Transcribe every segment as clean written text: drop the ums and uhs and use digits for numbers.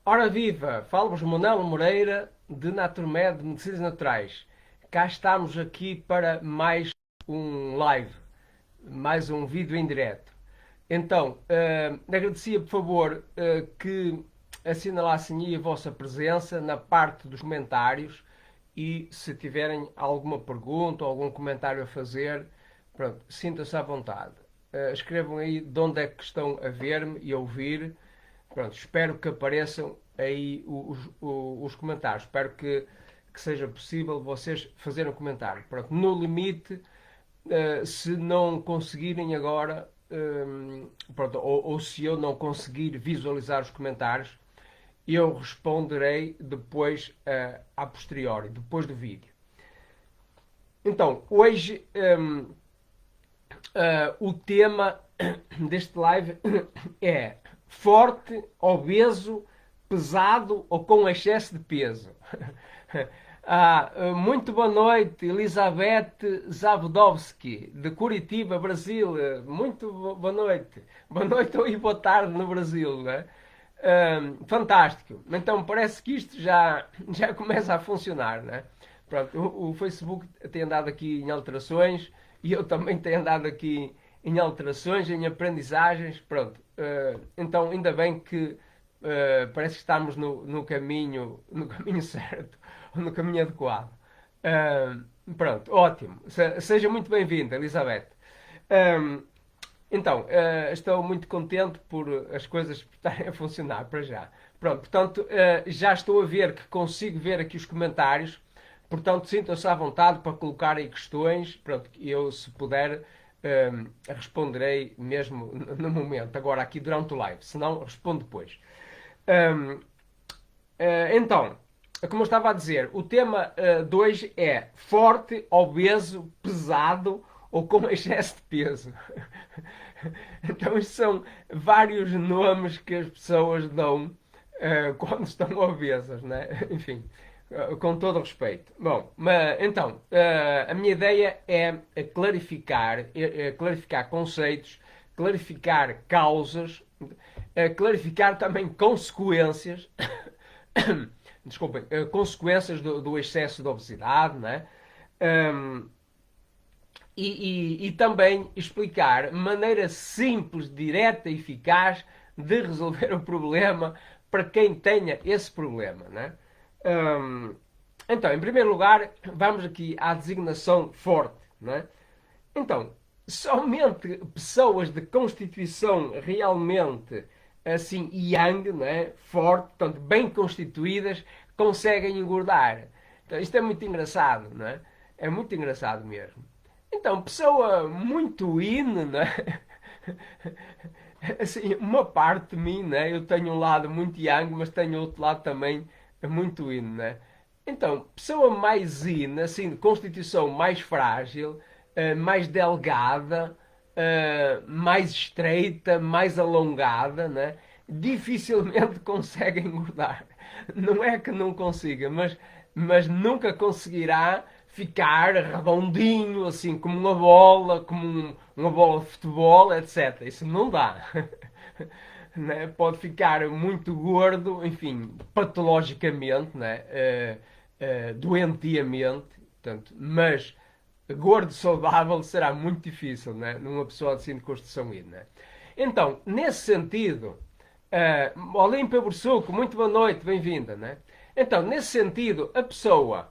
Ora viva! Fala-vos Manuel Moreira de Naturmed Medicinas Naturais. Cá estamos aqui para mais um live, mais um vídeo em direto. Então, agradecia por favor que assinalassem aí a vossa presença na parte dos comentários e se tiverem alguma pergunta ou algum comentário a fazer, pronto, sintam-se à vontade. Escrevam aí de onde é que estão a ver-me e a ouvir. Pronto, espero que apareçam aí os comentários. Espero que seja possível vocês fazerem um comentário. Pronto, no limite, se não conseguirem agora, pronto, ou se eu não conseguir visualizar os comentários, eu responderei depois, a posteriori, depois do vídeo. Então, hoje o tema deste live é forte, obeso, pesado ou com excesso de peso. Muito boa noite, Elizabeth Zavodowski, de Curitiba, Brasil. Muito boa noite. Boa noite e boa tarde no Brasil, né? Fantástico. Então parece que isto já começa a funcionar, né? Pronto, o Facebook tem andado aqui em alterações e eu também tenho andado aqui em alterações, em aprendizagens. Pronto, então ainda bem que parece que estamos no caminho certo, no caminho adequado. Pronto, ótimo. Seja muito bem-vinda, Elizabeth. Um, então, estou muito contente por as coisas estarem a funcionar para já. Pronto, portanto, já estou a ver que consigo ver aqui os comentários. Portanto, sintam-se à vontade para colocar aí questões. Pronto, eu, se puder, responderei mesmo no momento, agora aqui durante o live. Se não, respondo depois. Um, então, como eu estava a dizer, o tema de hoje é forte, obeso, pesado ou com excesso de peso. Então, isto são vários nomes que as pessoas dão quando estão obesas, né? Enfim, com todo o respeito. Bom, mas, então, a minha ideia é clarificar conceitos, clarificar causas, clarificar também consequências desculpem, consequências do excesso de obesidade, né? Um, e também explicar maneira simples, direta e eficaz de resolver o problema para quem tenha esse problema, né? Então, em primeiro lugar, vamos aqui à designação forte, né? Então, somente pessoas de constituição realmente assim yang, né, forte, portanto bem constituídas, conseguem engordar. Então isto é muito engraçado, não é? É muito engraçado mesmo. Então, pessoa muito in, né? Assim, uma parte de mim, né? Eu tenho um lado muito yang, mas tenho outro lado também muito in, né? Então, pessoa mais in, assim, de constituição mais frágil, mais delgada, mais estreita, mais alongada, né? Dificilmente consegue engordar. Não é que não consiga, mas nunca conseguirá ficar redondinho, assim, como uma bola, uma bola de futebol, etc. Isso não dá. Né? Pode ficar muito gordo, enfim, patologicamente, né? Doentiamente, portanto, mas gordo saudável será muito difícil, né? Numa pessoa assim de constituição I, né? Então, nesse sentido, Olímpia Bursuco, muito boa noite, bem-vinda, né? Então, nesse sentido, a pessoa,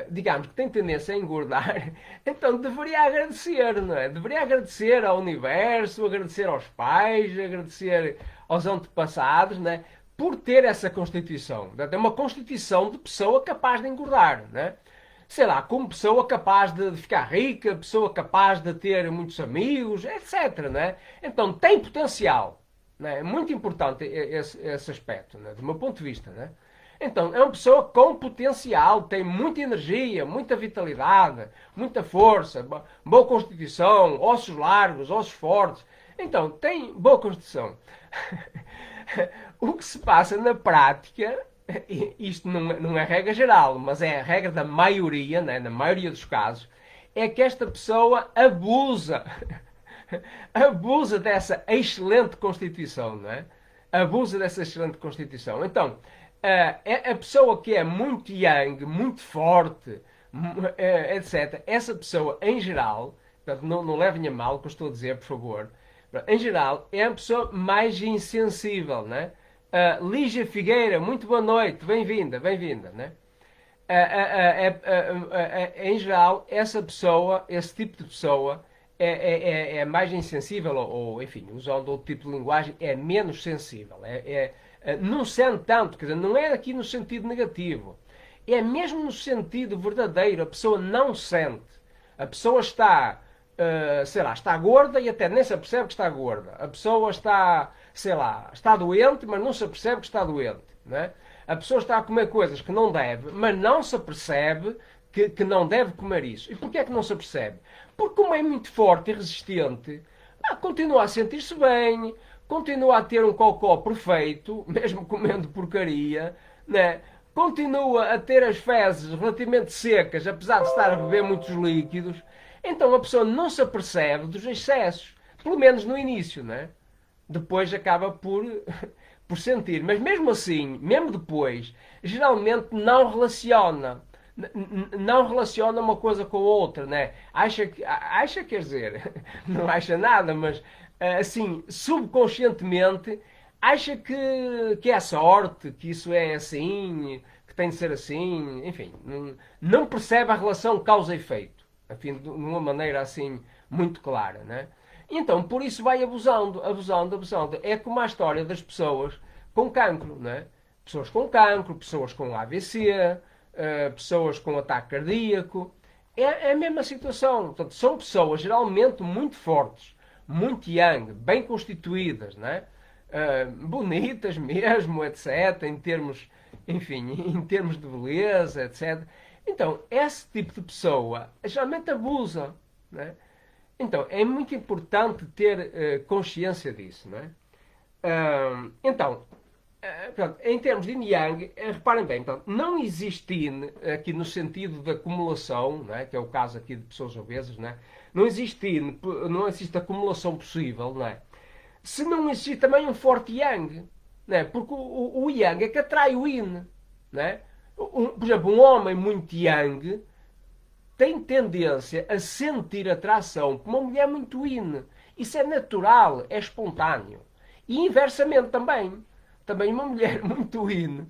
digamos que tem tendência a engordar, então deveria agradecer, não é? Deveria agradecer ao universo, agradecer aos pais, agradecer aos antepassados, né? Por ter essa constituição. É uma constituição de pessoa capaz de engordar, né? Sei lá, como pessoa capaz de ficar rica, pessoa capaz de ter muitos amigos, etc. Né? Então tem potencial. Né? É muito importante esse aspecto, né? Do meu ponto de vista. Né? Então é uma pessoa com potencial, tem muita energia, muita vitalidade, muita força, boa constituição, ossos largos, ossos fortes. Então tem boa constituição. O que se passa na prática, isto não é regra geral, mas é a regra da maioria, né, na maioria dos casos, é que esta pessoa abusa, abusa dessa excelente constituição, não é? abusa dessa excelente constituição. Então, a pessoa que é muito yang, muito forte, etc., essa pessoa, em geral, portanto, não levem a mal o que eu estou a dizer, por favor, em geral, é a pessoa mais insensível, né? Lígia Figueira, muito boa noite, bem-vinda, bem-vinda, né? Em geral, essa pessoa, esse tipo de pessoa, é mais insensível, ou, enfim, usando outro tipo de linguagem, é menos sensível. Não sente tanto, quer dizer, não é aqui no sentido negativo. É mesmo no sentido verdadeiro, a pessoa não sente. A pessoa está, sei lá, está gorda e até nem se apercebe que está gorda. A pessoa está, sei lá, está doente, mas não se apercebe que está doente, né? A pessoa está a comer coisas que não deve, mas não se apercebe que não deve comer isso. E porquê é que não se apercebe? Porque como é muito forte e resistente, continua a sentir-se bem, continua a ter um cocó perfeito, mesmo comendo porcaria, né? Continua a ter as fezes relativamente secas, apesar de estar a beber muitos líquidos. Então a pessoa não se apercebe dos excessos, pelo menos no início, né? Depois acaba por sentir. Mas mesmo assim, mesmo depois, geralmente não relaciona. Não relaciona uma coisa com a outra, né? Acha, quer dizer, não acha nada, mas assim, subconscientemente, acha que é sorte, que isso é assim, que tem de ser assim, enfim, não percebe a relação causa-efeito, enfim, de uma maneira assim muito clara, né? Então, por isso vai abusando, abusando, abusando. É como a história das pessoas com cancro, né? Pessoas com cancro, pessoas com AVC, pessoas com ataque cardíaco. É a mesma situação. Portanto, são pessoas geralmente muito fortes, muito yang, bem constituídas, né? Bonitas mesmo, etc. Em termos, enfim, em termos de beleza, etc. Então, esse tipo de pessoa geralmente abusa, né? Então, é muito importante ter consciência disso, não é? Então, portanto, em termos de yin yang, reparem bem, portanto, não existe yin aqui no sentido de acumulação, não é? Que é o caso aqui de pessoas obesas, não é? Não existe yin, não existe acumulação possível, não é? Se não existe também um forte yang, não é? Porque o yang é que atrai o yin, não é? Por exemplo, um homem muito yang tem tendência a sentir atração por uma mulher muito yin. Isso é natural, é espontâneo. E inversamente também. Também uma mulher muito yin,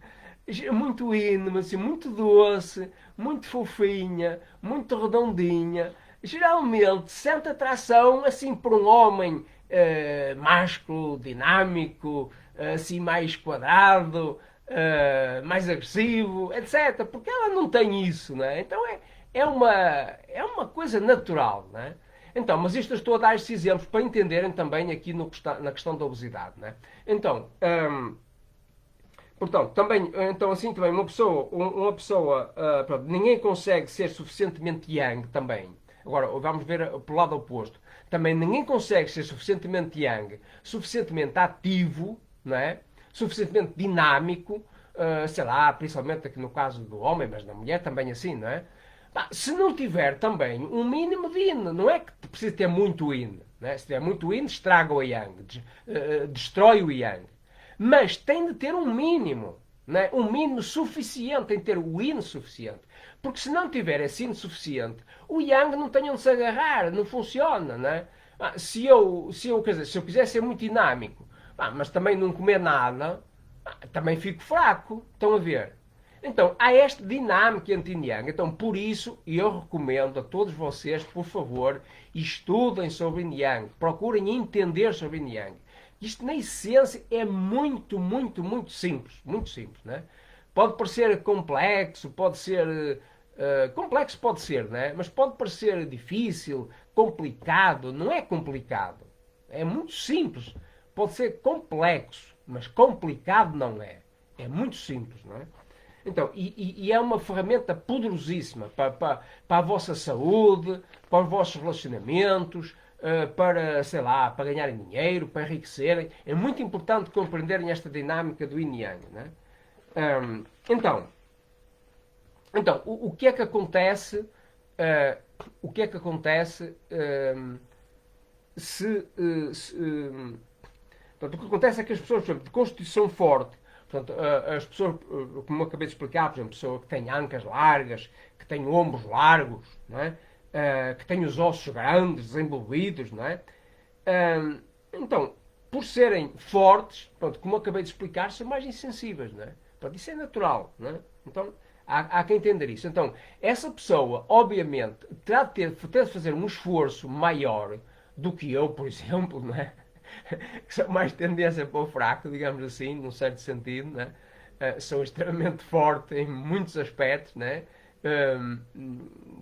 mas assim, muito doce, muito fofinha, muito redondinha, geralmente sente atração assim por um homem másculo, dinâmico, assim mais quadrado, mais agressivo, etc. Porque ela não tem isso, né? Então é uma coisa natural, né? Então, mas isto eu estou a dar estes exemplos para entenderem também aqui na questão da obesidade, né? Então, portanto, também, então assim também uma pessoa, pronto, ninguém consegue ser suficientemente yang também. Agora, vamos ver pelo lado oposto. Também ninguém consegue ser suficientemente yang, suficientemente ativo, não é? Suficientemente dinâmico, sei lá, principalmente aqui no caso do homem, mas na mulher também assim, não é? Se não tiver também um mínimo de yin, não é que precisa ter muito yin, né? Se tiver muito yin, estraga o yang, destrói o yang. Mas tem de ter um mínimo, né? Um mínimo suficiente, tem de ter o yin suficiente. Porque se não tiver esse yin suficiente, o yang não tem onde se agarrar, não funciona, né? Quer dizer, se eu quiser ser muito dinâmico, mas também não comer nada, também fico fraco. Estão a ver? Então, há esta dinâmica entre yin yang. Então, por isso, eu recomendo a todos vocês, por favor, estudem sobre yin yang. Procurem entender sobre yin yang. Isto, na essência, é muito, muito, muito simples. Muito simples, né? Pode parecer complexo, pode ser... complexo pode ser, né? Mas pode parecer difícil, complicado. Não é complicado. É muito simples. Pode ser complexo, mas complicado não é. É muito simples, não é? Então, e é uma ferramenta poderosíssima para a vossa saúde, para os vossos relacionamentos, para, sei lá, para ganharem dinheiro, para enriquecerem. É muito importante compreenderem esta dinâmica do yin yang, né? Então, o que é que acontece? O que é que acontece se Portanto, o que acontece é que as pessoas, por exemplo, de constituição forte, portanto, as pessoas, como eu acabei de explicar, por exemplo, pessoa que tem ancas largas, que tem ombros largos, não é? Que tem os ossos grandes, desenvolvidos, não é? Então, por serem fortes, pronto, como eu acabei de explicar, são mais insensíveis, não é? Pronto, isso é natural, não é? Então, há que entender isso. Então, essa pessoa, obviamente, terá de fazer um esforço maior do que eu, por exemplo, não é? Que são mais tendência para o fraco, digamos assim, num certo sentido, não é? Sou extremamente forte em muitos aspectos, né?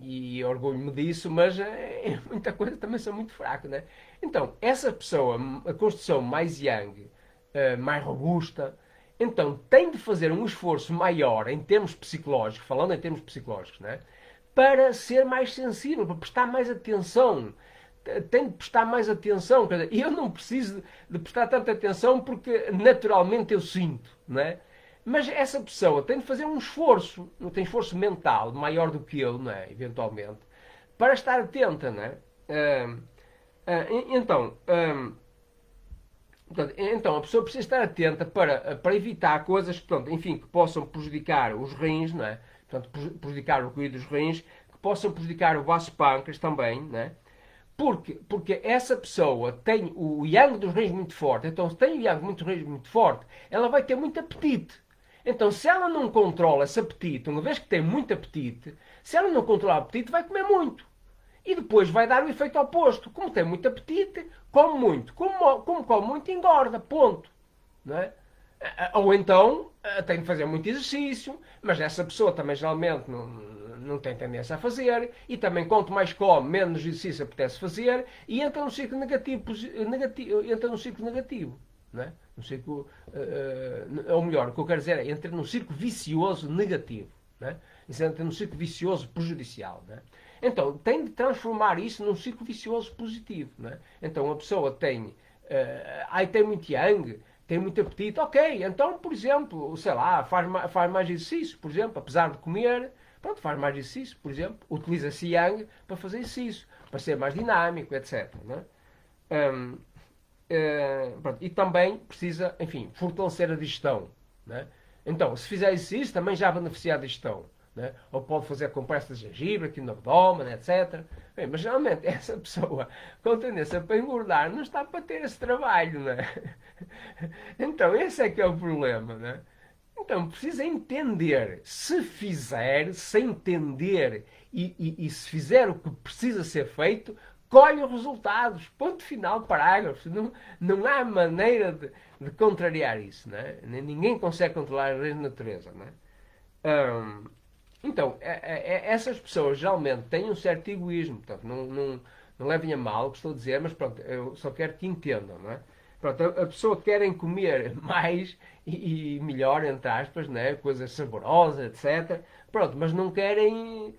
E orgulho-me disso, mas em muita coisa também sou muito fraco, né? Então, essa pessoa, a construção mais yang, mais robusta, então tem de fazer um esforço maior em termos psicológicos, falando em termos psicológicos, né? Para ser mais sensível, para prestar mais atenção. Tem de prestar mais atenção. Quer dizer, eu não preciso de prestar tanta atenção porque naturalmente eu sinto, não é? Mas essa pessoa tem de fazer um esforço, tem esforço mental maior do que eu, não é? Eventualmente, para estar atenta, não é? Então, então, a pessoa precisa estar atenta para evitar coisas enfim, que possam prejudicar os rins, não é? Portanto, prejudicar o ruído dos rins, que possam prejudicar o vaso pâncreas também, não é? Porque essa pessoa tem o yang dos rins muito forte, então se tem o yang dos rins muito forte, ela vai ter muito apetite. Então, se ela não controla esse apetite, uma vez que tem muito apetite, se ela não controlar o apetite, vai comer muito. E depois vai dar o efeito oposto. Como tem muito apetite, come muito. Como come muito, engorda. Ponto. Não é? Ou então tem de fazer muito exercício, mas essa pessoa também geralmente não tem tendência a fazer, e também quanto mais come, menos exercício apetece fazer, e entra num ciclo entra num ciclo negativo. Não é? Um ciclo, ou melhor, o que eu quero dizer é entra num ciclo vicioso negativo. Não é? Isso entra num ciclo vicioso prejudicial. Não é? Então, tem de transformar isso num ciclo vicioso positivo. Não é? Então, a pessoa tem, tem muito yang, tem muito apetite, ok, então, por exemplo, sei lá, faz mais exercício, por exemplo, apesar de comer, pronto, faz mais exercício, por exemplo, utiliza-se yang para fazer exercício, para ser mais dinâmico, etc. Não é? E também precisa, enfim, fortalecer a digestão. Né? Então, se fizer exercício, também já beneficia a digestão. Né? Ou pode fazer compressas de gengibre aqui no abdômen, etc. Bem, mas geralmente essa pessoa com tendência para engordar não está para ter esse trabalho. Né? Então, esse é que é o problema. Né? Então, precisa entender. Se entender e se fizer o que precisa ser feito, colhe os resultados. Ponto final, parágrafo. Não há maneira de contrariar isso. Né? Ninguém consegue controlar a lei da natureza. Né? Então, essas pessoas geralmente têm um certo egoísmo. Portanto, não levem a mal o que estou a dizer, mas pronto, eu só quero que entendam. Não é? Pronto, a pessoa querem comer mais e melhor, entre aspas, né? Coisas saborosas, etc. Pronto, mas não querem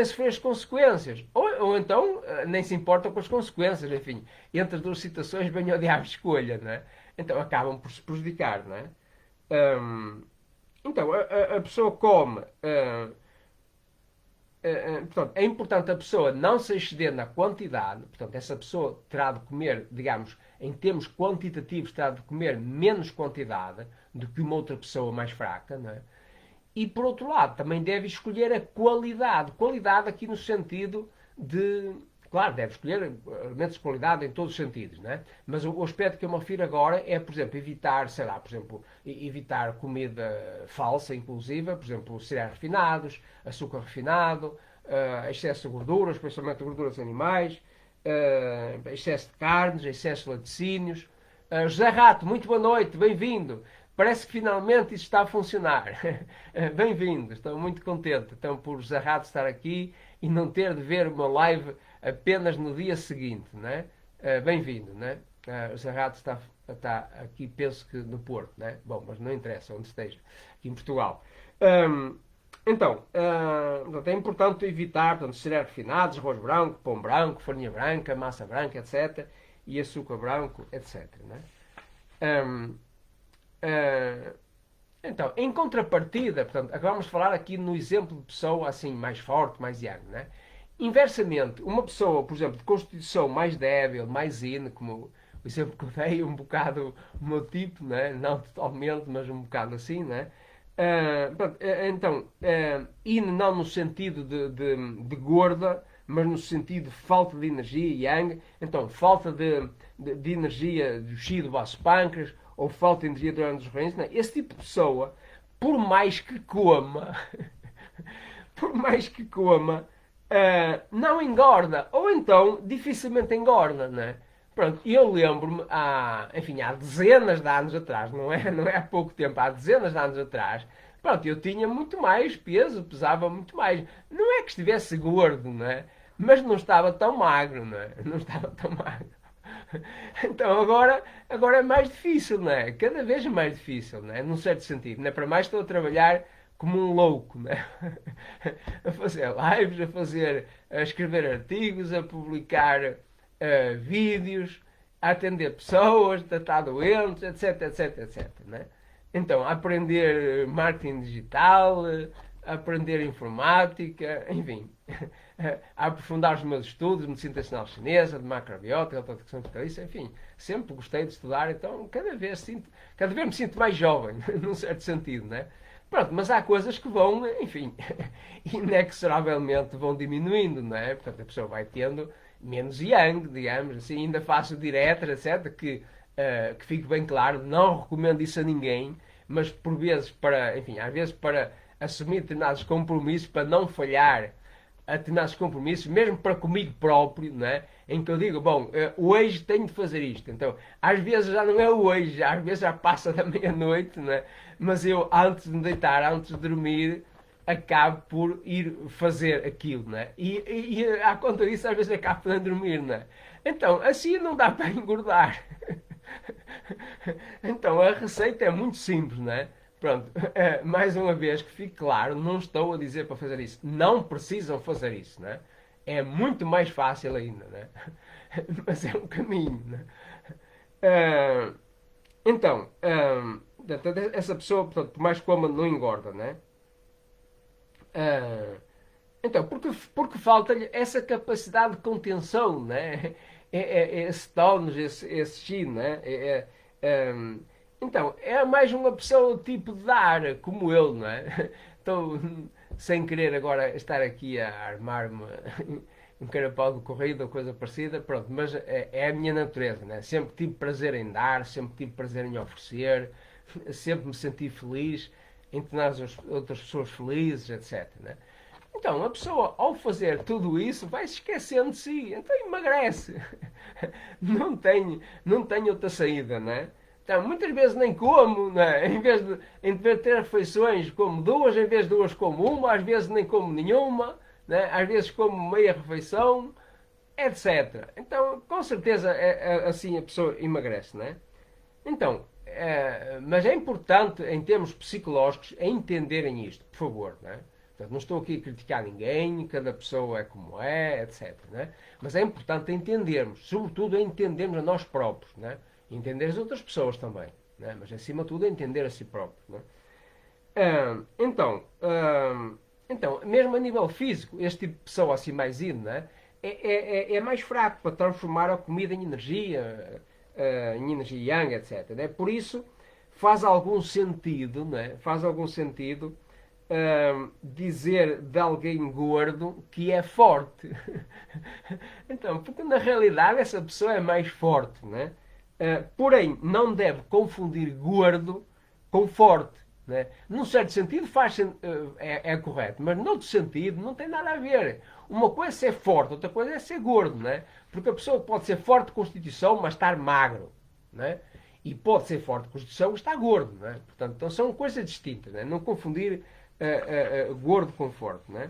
sofrer as consequências. Ou então nem se importam com as consequências. Enfim, entre as duas situações vem o diabo escolha. Não é? Então acabam por se prejudicar. Não é? Então, a pessoa come. Portanto, é importante a pessoa não se exceder na quantidade. Portanto, essa pessoa terá de comer, digamos, em termos quantitativos, terá de comer menos quantidade do que uma outra pessoa mais fraca. Não é? E, por outro lado, também deve escolher a qualidade. Qualidade aqui no sentido de... Claro, deve escolher alimentos de qualidade em todos os sentidos, né? Mas o aspecto que eu me refiro agora é, por exemplo, evitar, sei lá, por exemplo, evitar comida falsa, inclusive, por exemplo, cereais refinados, açúcar refinado, excesso de gorduras, especialmente gorduras animais, excesso de carnes, excesso de laticínios. José Rato, muito boa noite, bem-vindo. Parece que finalmente isso está a funcionar. Bem-vindo, estou muito contente então, por José Rato estar aqui e não ter de ver uma live apenas no dia seguinte. Né? Bem-vindo. Né? O José Rato está aqui, penso que no Porto. Né? Bom, mas não interessa onde esteja, aqui em Portugal. Então, é importante evitar cereais refinados, arroz branco, pão branco, farinha branca, massa branca, etc. E açúcar branco, etc. Né? Então, em contrapartida, portanto, vamos falar aqui no exemplo de pessoa assim mais forte, mais yang, né? Inversamente, uma pessoa, por exemplo, de constituição mais débil, mais yin, como o exemplo que eu dei, um bocado o meu tipo, né? Não totalmente, mas um bocado assim, né? Pronto, então, yin não no sentido de gorda, mas no sentido de falta de energia, yang. Então, falta de energia do chi do baço pâncreas, ou falta de energia durante os rins. Né? Esse tipo de pessoa, por mais que coma, por mais que coma, não engorda. Ou então, dificilmente engorda, né? Pronto, eu lembro-me, enfim, há dezenas de anos atrás, não é há pouco tempo, há dezenas de anos atrás, pronto, eu tinha muito mais peso, pesava muito mais. Não é que estivesse gordo, né? Mas não estava tão magro, né? Não estava tão magro. Então agora é mais difícil, né? Cada vez mais difícil, né? Num certo sentido, né? Para mais estou a trabalhar como um louco, né? A fazer lives, a escrever artigos, a publicar vídeos, a atender pessoas, tratar doentes, etc, etc, etc, né? Então, aprender marketing digital, aprender informática, enfim, a aprofundar os meus estudos de medicina tradicional chinesa, de macrobiótica, de autodescrição vitalícia, enfim, sempre gostei de estudar, então cada vez me sinto mais jovem, num certo sentido, né? Pronto, mas há coisas que vão, enfim, inexoravelmente vão diminuindo, não é? Portanto, a pessoa vai tendo menos yang, digamos assim, ainda faço diretas, etc., que fique bem claro, não recomendo isso a ninguém, mas por vezes enfim, às vezes para assumir determinados compromissos, para não falhar a determinados compromissos, mesmo para comigo próprio, não é? Em que eu digo, bom, hoje tenho de fazer isto. Então, às vezes já não é hoje, às vezes já passa da meia-noite, não é? Mas eu, antes de me deitar, antes de dormir, acabo por ir fazer aquilo, não é? E à conta disso, às vezes acabo por não dormir, não é? Então, assim não dá para engordar. Então, a receita é muito simples, não é? Pronto, mais uma vez que fique claro, não estou a dizer para fazer isso. Não precisam fazer isso, né? É muito mais fácil ainda, né? Mas é um caminho, né? Uh, então, essa pessoa, portanto, por mais que coma, não engorda, né? Então, porque falta-lhe essa capacidade de contenção, né? Esse tónus, esse chi, né? Então, é mais uma pessoa tipo de dar, como eu, não é? Estou, sem querer agora estar aqui a armar-me um carapau de corrida ou coisa parecida, pronto, mas é a minha natureza, né? Sempre tive prazer em dar, sempre tive prazer em oferecer, sempre me senti feliz em tornar as outras pessoas felizes, etc, né? Então, a pessoa, ao fazer tudo isso, vai se esquecendo de si. Então, emagrece. Não tem outra saída, não é? Então, muitas vezes nem como, não é? Em vez de ter refeições, como duas, em vez de duas, como uma, às vezes nem como nenhuma, não é? Às vezes como meia refeição, etc. Então, com certeza, assim a pessoa emagrece, não é? Então, mas é importante, em termos psicológicos, entenderem isto, por favor, não é? Portanto, não estou aqui a criticar ninguém, cada pessoa é como é, etc. Né? Mas é importante entendermos, sobretudo entendermos a nós próprios, né? Entender as outras pessoas também, né? Mas acima de tudo entender a si próprio. Né? Então, mesmo a nível físico, este tipo de pessoa assim mais indo, né? É mais fraco para transformar a comida em energia yang, etc. Né? Por isso faz algum sentido, né? Faz algum sentido dizer de alguém gordo que é forte. Então, porque na realidade essa pessoa é mais forte, né? Porém, não deve confundir gordo com forte. Né? Num certo sentido é correto, mas noutro sentido não tem nada a ver. Uma coisa é ser forte, outra coisa é ser gordo. Né? Porque a pessoa pode ser forte de constituição, mas estar magro. Né? E pode ser forte de constituição e estar gordo. Né? Portanto, então são coisas distintas. Né? Não confundir gordo com forte. Né?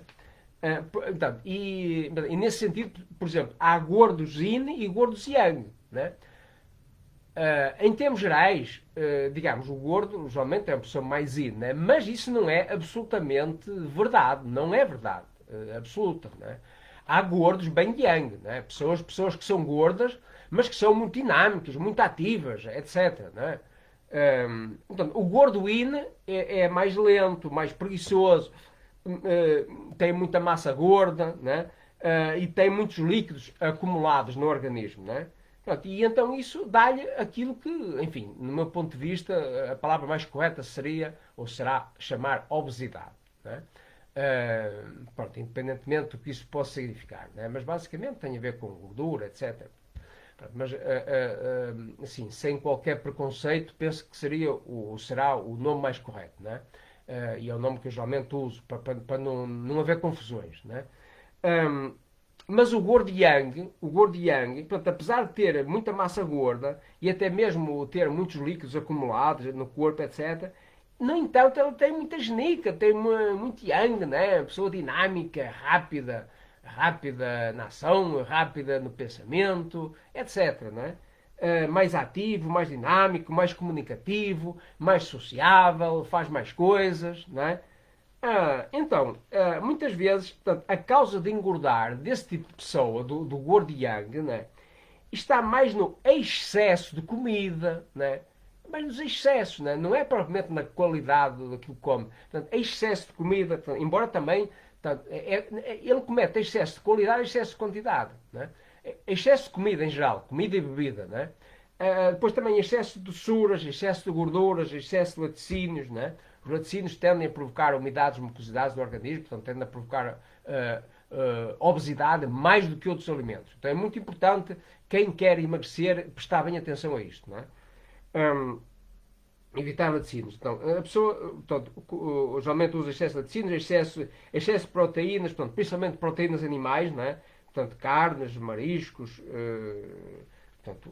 Portanto, e nesse sentido, por exemplo, há gordos yin e gordos yang. Né? Em termos gerais, digamos, o gordo geralmente é uma pessoa mais yin, né? Mas isso não é absolutamente verdade, não é verdade absoluta. Né? Há gordos bem yang, né? pessoas que são gordas, mas que são muito dinâmicas, muito ativas, etc. Né? Portanto, o gordo yin é mais lento, mais preguiçoso, tem muita massa gorda, né? E tem muitos líquidos acumulados no organismo. Né? Pronto, e então isso dá-lhe aquilo que, enfim, no meu ponto de vista, a palavra mais correta seria, ou será, chamar obesidade. Né? Pronto, independentemente do que isso possa significar. Né? Mas basicamente tem a ver com gordura, etc. Pronto, mas, assim, sem qualquer preconceito, penso que será o nome mais correto. Né? E é o nome que eu geralmente uso para não haver confusões. Né? Um, mas o gordo yang, portanto, apesar de ter muita massa gorda e até mesmo ter muitos líquidos acumulados no corpo, etc., no entanto, ele tem muita genica, tem muito yang, né? Pessoa dinâmica, rápida, rápida na ação, rápida no pensamento, etc. Né? Mais ativo, mais dinâmico, mais comunicativo, mais sociável, faz mais coisas, né? Então, muitas vezes, portanto, a causa de engordar desse tipo de pessoa, do gordo yang, né, está mais no excesso de comida, né, mas nos excessos, né, não é propriamente na qualidade daquilo que come. Portanto, excesso de comida, portanto, embora também portanto, ele comete excesso de qualidade e excesso de quantidade. Né, excesso de comida em geral, comida e bebida. Né, depois também excesso de doçuras, excesso de gorduras, excesso de laticínios, né? Os laticínios tendem a provocar umidades e mucosidades do organismo, portanto tendem a provocar obesidade mais do que outros alimentos. Então é muito importante, quem quer emagrecer, prestar bem atenção a isto. Não é? Evitar laticínios. Então, a pessoa portanto, geralmente usa excesso de laticínios, excesso de proteínas, portanto, principalmente proteínas animais, não é? Portanto, carnes, mariscos, portanto,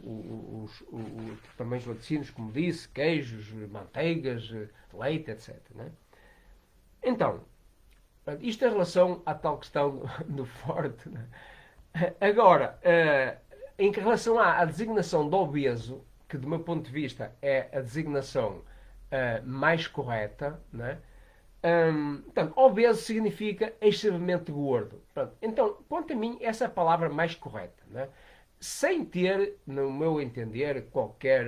também os laticínios, como disse, queijos, manteigas, leite, etc. Né? Então, isto em relação à tal questão do forte. Né? Agora, em relação à designação do obeso, que do meu ponto de vista é a designação mais correta, né? Portanto, obeso significa extremamente gordo. Portanto, então, quanto a mim, essa é a palavra mais correta. Né? Sem ter, no meu entender, qualquer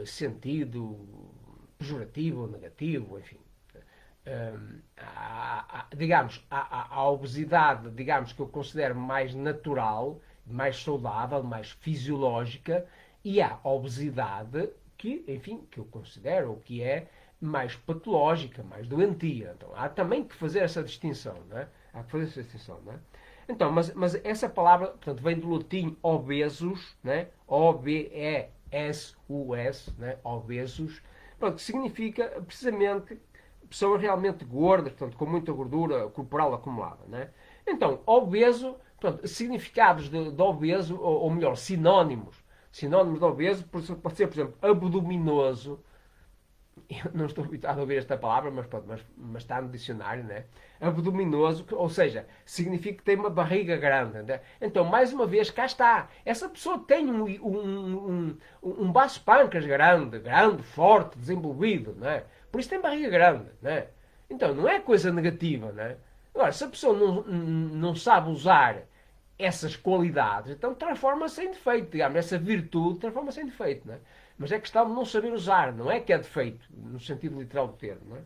sentido pejorativo ou negativo, enfim. Digamos, a obesidade, digamos, que eu considero mais natural, mais saudável, mais fisiológica, e há a obesidade que, enfim, que eu considero, ou que é mais patológica, mais doentia. Então, há também que fazer essa distinção, não é? Há que fazer essa distinção, não é? Então, mas essa palavra, portanto, vem do latim obesos, né? O-B-E-S-U-S, né? Obesos, pronto, que significa precisamente pessoas realmente gordas, portanto, com muita gordura corporal acumulada, né? Então, obeso, portanto, significados de obeso, ou melhor, sinónimos de obeso, pode ser, por exemplo, abdominoso. Eu não estou habituado a ouvir esta palavra, mas está no dicionário, né? Abdominoso, ou seja, significa que tem uma barriga grande. Né? Então, mais uma vez, cá está. Essa pessoa tem um baço pâncreas grande, forte, desenvolvido, né? Por isso tem barriga grande, né? Então, não é coisa negativa, né? Agora, se a pessoa não sabe usar essas qualidades, então transforma-se em defeito, digamos, essa virtude transforma-se em defeito, não é? Mas é questão de não saber usar, não é que é defeito, no sentido literal do termo, não é?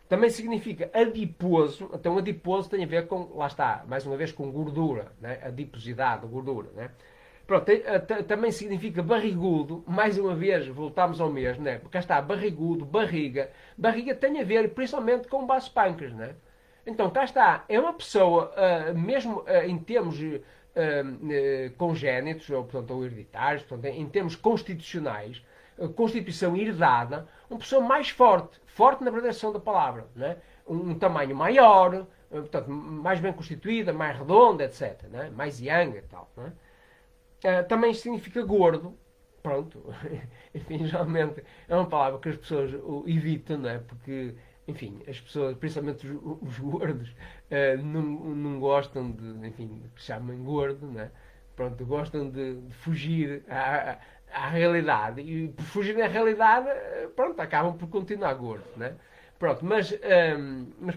Também significa adiposo, então adiposo tem a ver com, lá está, mais uma vez com gordura, né? Adiposidade, gordura, né? Pronto, também significa barrigudo, mais uma vez voltamos ao mesmo, né? Porque cá está, barrigudo, barriga tem a ver principalmente com o baço pâncreas, né? Então, cá está, é uma pessoa, mesmo em termos congénitos, ou, portanto, ou hereditários, portanto, em termos constitucionais, constituição herdada, uma pessoa mais forte, forte na verdadeira da palavra, né? Um tamanho maior, portanto, mais bem constituída, mais redonda, etc. Né? Mais yang e tal. Né? Também significa gordo, pronto, enfim, geralmente é uma palavra que as pessoas evitam, não é? Porque, enfim, as pessoas, principalmente os gordos, não gostam de, enfim, que chamem gordo, não é? Pronto, gostam de fugir à realidade e por fugir à realidade, pronto, acabam por continuar gordo, né? Pronto, mas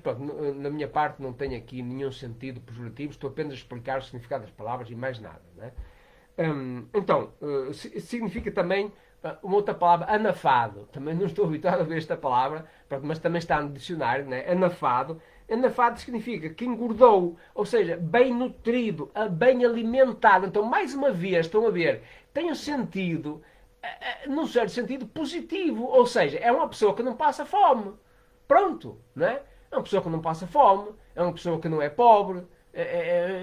pronto, na minha parte não tenho aqui nenhum sentido pejorativo, estou apenas a explicar o significado das palavras e mais nada, né? Então, significa também Uma outra palavra, anafado. Também não estou habituado a ver esta palavra, pronto, mas também está no dicionário, né? Anafado. Anafado significa que engordou, ou seja, bem nutrido, bem alimentado. Então, mais uma vez, estão a ver, tem um sentido, num certo sentido, positivo. Ou seja, é uma pessoa que não passa fome. Pronto, né? É uma pessoa que não passa fome, é uma pessoa que não é pobre,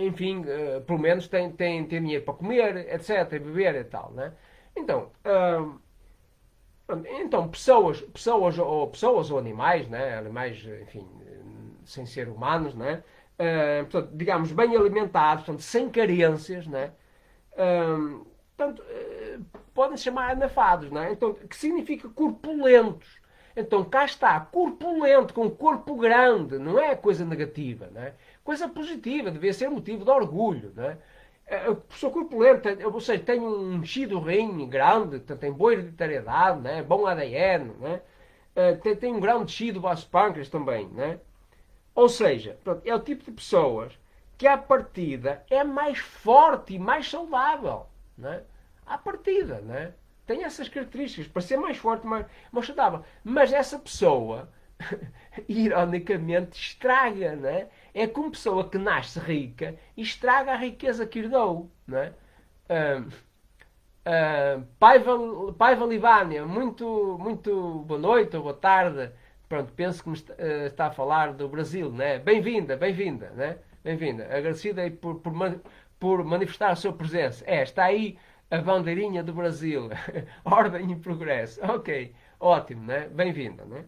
enfim, pelo menos tem dinheiro para comer, etc, beber e tal, né? Então, então pessoas ou animais, né? Animais, enfim, sem ser humanos, né? Portanto, digamos, bem alimentados, portanto, sem carências, né? Portanto, podem se chamar anafados, né? Então, que significa corpulentos. Então cá está, corpulento, com corpo grande, não é coisa negativa, não é? Coisa positiva, devia ser motivo de orgulho, não é? A pessoa corpulenta, ou seja, tem um mexido rim grande, tem boa hereditariedade, né? Bom ADN, né? Tem um grande tecido vaso pâncreas também, né? Ou seja, pronto, é o tipo de pessoas que à partida é mais forte e mais saudável, né? À partida, né? Tem essas características para ser mais forte, mais saudável. Mas essa pessoa, ironicamente, estraga, né? É como pessoa que nasce rica e estraga a riqueza que herdou, né? Paiva Livânia, muito boa noite ou boa tarde. Pronto, penso que me está a falar do Brasil, né? Bem-vinda, bem-vinda, né? Bem-vinda. Agradecida aí por manifestar a sua presença. Está aí a bandeirinha do Brasil. Ordem e progresso. Ok, ótimo, né? Bem-vinda, né?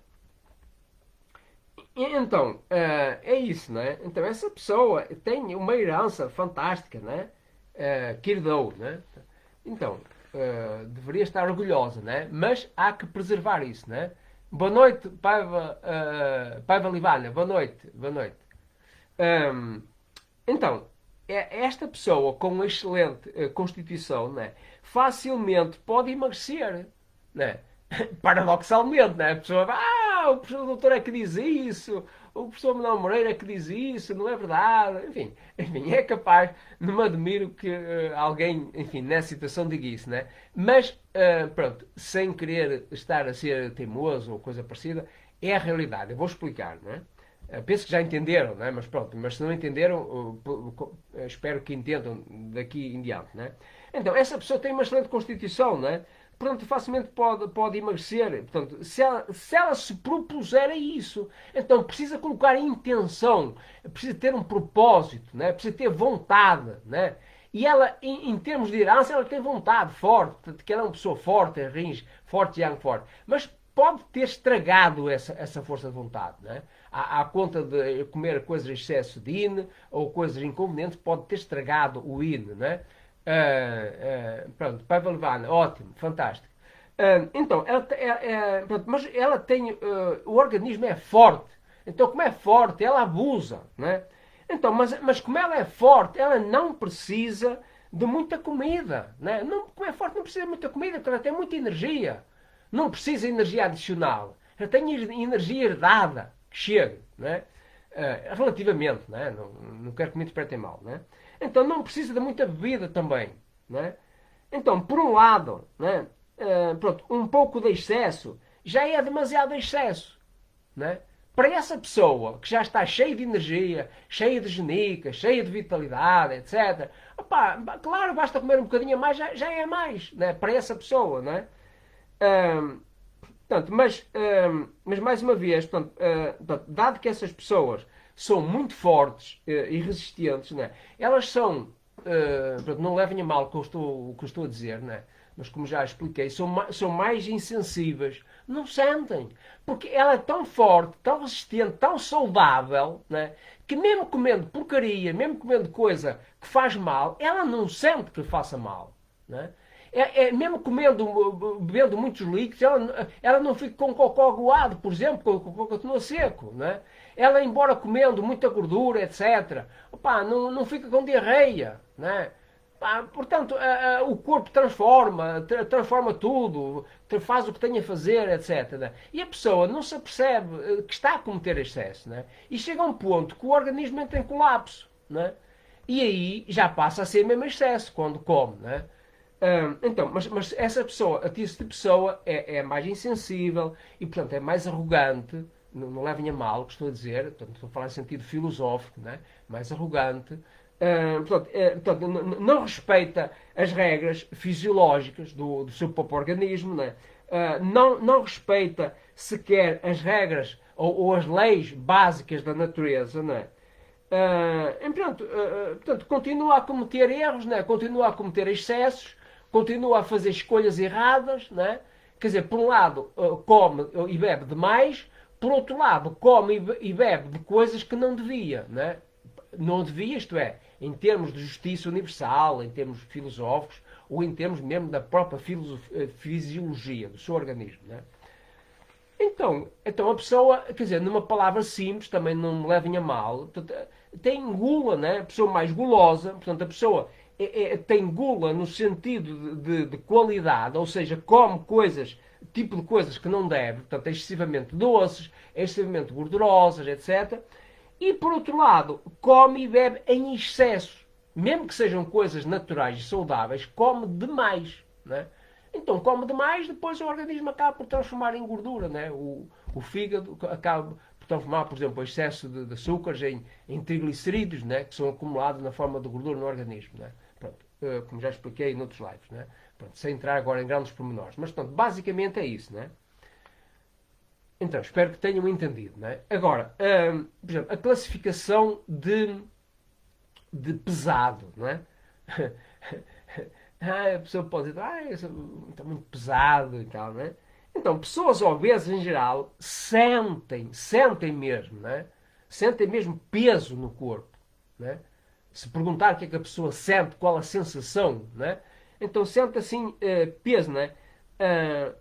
Então, é isso, né? Então, essa pessoa tem uma herança fantástica, né? Que herdou, né? Então, deveria estar orgulhosa, né? Mas há que preservar isso, né? Boa noite, Paiva Livana. Boa noite, boa noite. Ahm, então, esta pessoa com uma excelente constituição, né? Facilmente pode emagrecer, né? Paradoxalmente, né? A pessoa vai, o professor doutor é que diz isso, o professor Manuel Moreira é que diz isso, não é verdade. Enfim, é capaz, não me admiro que alguém, enfim, nessa situação diga isso, né? Mas, pronto, sem querer estar a ser teimoso ou coisa parecida, é a realidade. Eu vou explicar, né? Penso que já entenderam, né? Mas pronto, mas se não entenderam, espero que entendam daqui em diante, né? Então, essa pessoa tem uma excelente constituição, né? Portanto, facilmente pode emagrecer. Portanto, se ela se propuser a isso, então precisa colocar intenção, precisa ter um propósito, né? Precisa ter vontade, né? E ela, em termos de herança, ela tem vontade forte, que ela é uma pessoa forte, rins, forte, yang, forte. Mas pode ter estragado essa força de vontade, né? À conta de comer coisas em excesso de yin ou coisas inconvenientes, pode ter estragado o yin, né? Pronto, Paiva Levana, ótimo, fantástico. Então, pronto, mas ela tem. O organismo é forte. Então, como é forte, ela abusa, né? Então, mas como ela é forte, ela não precisa de muita comida, né? Não, como é forte, não precisa de muita comida, porque ela tem muita energia. Não precisa de energia adicional. Ela tem energia herdada, que chega, né? Relativamente, né? Não quero que me interpretem mal, né? Então não precisa de muita bebida também, né? Então, por um lado, né? Pronto, um pouco de excesso já é demasiado excesso, né? Para essa pessoa que já está cheia de energia, cheia de genica, cheia de vitalidade, etc. Opá, claro, basta comer um bocadinho a mais, já é mais, né? Para essa pessoa, né? Portanto, mas mais uma vez, portanto, dado que essas pessoas são muito fortes e resistentes, né? Elas são, portanto, não levem a mal o que eu estou a dizer, né? Mas como já expliquei, são mais insensíveis. Não sentem. Porque ela é tão forte, tão resistente, tão saudável, né? Que mesmo comendo porcaria, mesmo comendo coisa que faz mal, ela não sente que lhe faça mal, né? Mesmo comendo, bebendo muitos líquidos, ela não fica com cocó aguado, por exemplo, com o cocó continua seco, né? Ela, embora comendo muita gordura, etc., opá, não fica com diarreia, né? Portanto, o corpo transforma tudo, faz o que tem a fazer, etc. E a pessoa não se apercebe que está a cometer excesso, né? E chega a um ponto que o organismo entra em colapso, né? E aí já passa a ser mesmo excesso quando come, né? Então, mas essa pessoa, esse tipo de pessoa é mais insensível e, portanto, é mais arrogante. Não levem a mal o que estou a dizer, portanto, estou a falar em sentido filosófico, né? Mais arrogante. Portanto, não respeita as regras fisiológicas do seu próprio organismo, né? Não respeita sequer as regras ou as leis básicas da natureza, né? Portanto, continua a cometer erros, né? Continua a cometer excessos, continua a fazer escolhas erradas, né? Quer dizer, por um lado, come e bebe demais, por outro lado, come e bebe de coisas que não devia, né? Não devia, isto é, em termos de justiça universal, em termos filosóficos, ou em termos mesmo da própria fisiologia do seu organismo, né? Então a pessoa, quer dizer, numa palavra simples, também não me levem a mal, tem gula, né? A pessoa mais gulosa, portanto, a pessoa tem gula no sentido de qualidade, ou seja, come coisas, tipo de coisas que não deve, portanto, é excessivamente doces, é excessivamente gordurosas, etc. E, por outro lado, come e bebe em excesso. Mesmo que sejam coisas naturais e saudáveis, come demais, né? Então, come demais, depois o organismo acaba por transformar em gordura, né? O fígado acaba por transformar, por exemplo, o excesso de açúcares em triglicerídeos, né? Que são acumulados na forma de gordura no organismo, né? Pronto, como já expliquei em outros lives, né? Pronto, sem entrar agora em grandes pormenores. Mas, portanto, basicamente é isso, né? Então, espero que tenham entendido, né? Agora, por exemplo, a classificação de pesado, não é? A pessoa pode dizer, eu estou muito pesado e tal, né? Então, pessoas obesas em geral sentem mesmo, né? Sentem mesmo peso no corpo, né? Se perguntar o que é que a pessoa sente, qual a sensação, né? Então sente assim peso, né?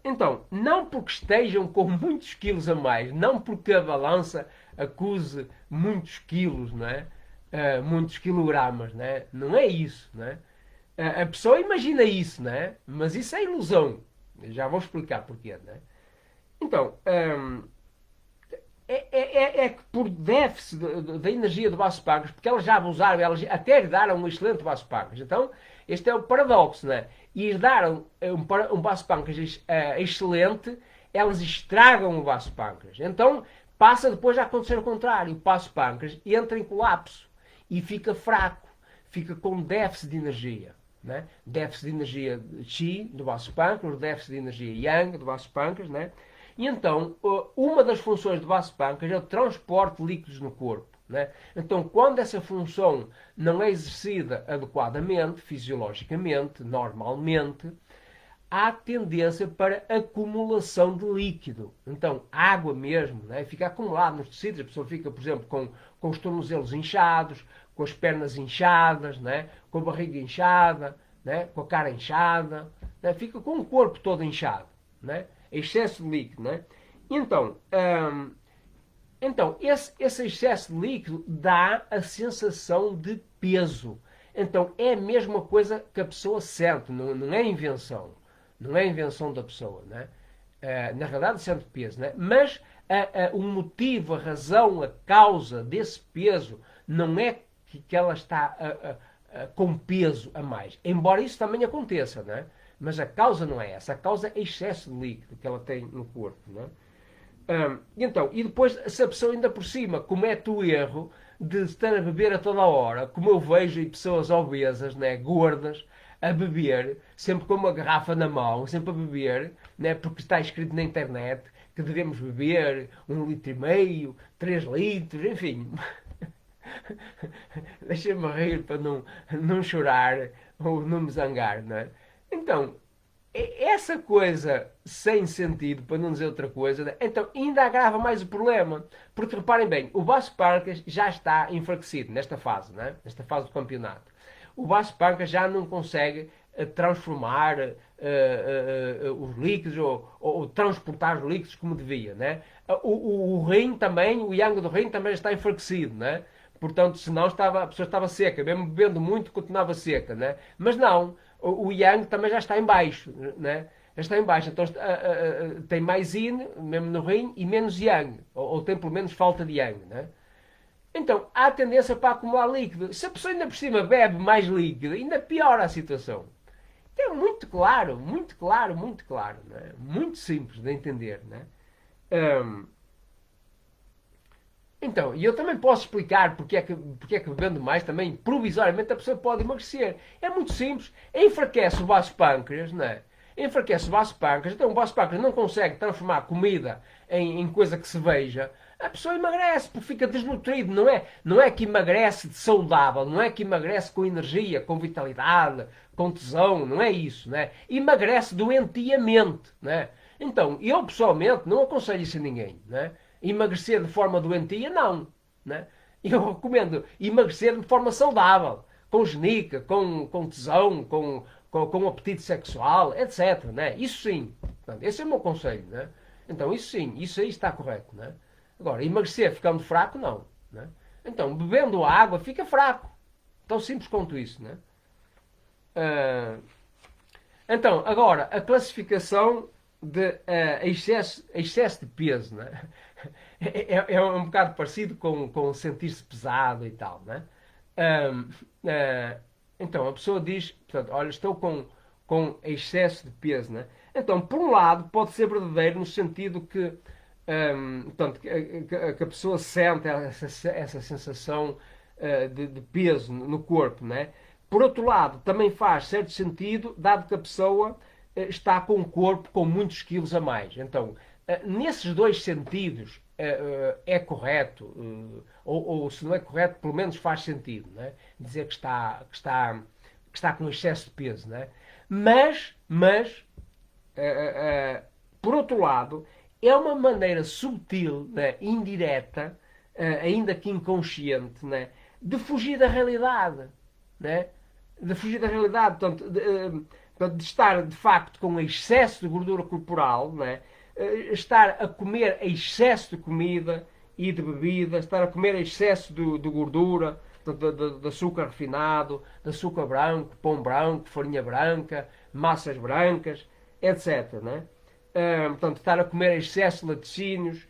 Então, não porque estejam com muitos quilos a mais, não porque a balança acuse muitos quilos, não é? Muitos quilogramas, né? Não é isso, né? A pessoa imagina isso, né? Mas isso é ilusão. Já vou explicar porquê, né? Então, é que por déficit da energia do vasopancreas, porque elas já abusaram, elas até herdaram um excelente vasopancreas. Então, este é o paradoxo, né? E herdaram um vasopancreas excelente, elas estragam o vasopancreas. Então, passa depois a acontecer o contrário. O vasopancreas entra em colapso e fica fraco, fica com déficit de energia. Né? Déficit de energia Qi do vasopancreas, déficit de energia Yang do vasopancreas, né? E então, uma das funções do vasopancreas é o transporte de líquidos no corpo. Né? Então, quando essa função não é exercida adequadamente, fisiologicamente, normalmente, há tendência para acumulação de líquido. Então, água mesmo, né? Fica acumulado nos tecidos. A pessoa fica, por exemplo, com os tornozelos inchados, com as pernas inchadas, né? Com a barriga inchada, né? Com a cara inchada, né? Fica com o corpo todo inchado, né? Excesso de líquido, né? Então, esse excesso de líquido dá a sensação de peso. Então, é a mesma coisa que a pessoa sente, não é invenção. Não é invenção da pessoa, né? Na realidade, sente peso, né? Mas o motivo, a razão, a causa desse peso não é que ela está com peso a mais. Embora isso também aconteça, né? Mas a causa não é essa. A causa é excesso de líquido que ela tem no corpo, né? E depois, se a pessoa ainda por cima comete o erro de estar a beber a toda a hora, como eu vejo em pessoas obesas, né, gordas, a beber, sempre com uma garrafa na mão, sempre a beber, né, porque está escrito na internet que devemos beber 1,5 litro, 3 litros, enfim. Deixa-me rir para não chorar ou não me zangar, não é? Então, essa coisa sem sentido, para não dizer outra coisa, né? Então ainda agrava mais o problema. Porque reparem bem, o vasopancreas já está enfraquecido nesta fase, né? Nesta fase do campeonato. O vasopancreas já não consegue transformar os líquidos ou transportar os líquidos como devia, né? O rim também, o yang do rim também está enfraquecido, né? Portanto, senão a pessoa estava seca, mesmo bebendo muito continuava seca, né? Mas não, o yang também já está em baixo, né? Já está em baixo, então tem mais yin, mesmo no rim, e menos yang, ou tem pelo menos falta de yang, né? Então, há tendência para acumular líquido. Se a pessoa ainda por cima bebe mais líquido, ainda piora a situação. É muito claro, muito claro, muito claro. Não é? Muito simples de entender. Não é? Então, e eu também posso explicar porque é que bebendo mais também, provisoriamente, a pessoa pode emagrecer. É muito simples. Enfraquece o vaso pâncreas, não é? Enfraquece o vaso pâncreas. Então, o vaso pâncreas não consegue transformar comida em coisa que se veja. A pessoa emagrece porque fica desnutrido. Não é que emagrece de saudável. Não é que emagrece com energia, com vitalidade, com tesão. Não é isso, não é? Emagrece doentiamente, não é? Então, eu pessoalmente não aconselho isso a ninguém, não é? Emagrecer de forma doentia, não. Né? Eu recomendo emagrecer de forma saudável, com genica, com tesão, com apetite sexual, etc. Né? Isso sim. Portanto, esse é o meu conselho. Né? Então, isso sim, isso aí está correto. Né? Agora, emagrecer ficando fraco, não. Né? Então, bebendo água, fica fraco. Tão simples quanto isso. Né? Uh, então, agora, a classificação de excesso de peso. Né? É um bocado parecido com sentir-se pesado e tal, né? Um, uh, então, a pessoa diz, portanto, olha, estou com excesso de peso, né? Então, por um lado, pode ser verdadeiro no sentido que, portanto, que a pessoa sente essa sensação de peso no corpo, né? Por outro lado, também faz certo sentido, dado que a pessoa está com um corpo com muitos quilos a mais. Então, nesses dois sentidos, é correto, ou se não é correto, pelo menos faz sentido, né? Dizer que está com excesso de peso. Né? Mas por outro lado, é uma maneira subtil, né? Indireta, ainda que inconsciente, né? De fugir da realidade. Né? De fugir da realidade, portanto, de estar de facto com excesso de gordura corporal, né? Estar a comer excesso de comida e de bebida, estar a comer excesso de gordura, de açúcar refinado, de açúcar branco, pão branco, farinha branca, massas brancas, etc. Né? Portanto, estar a comer excesso de laticínios,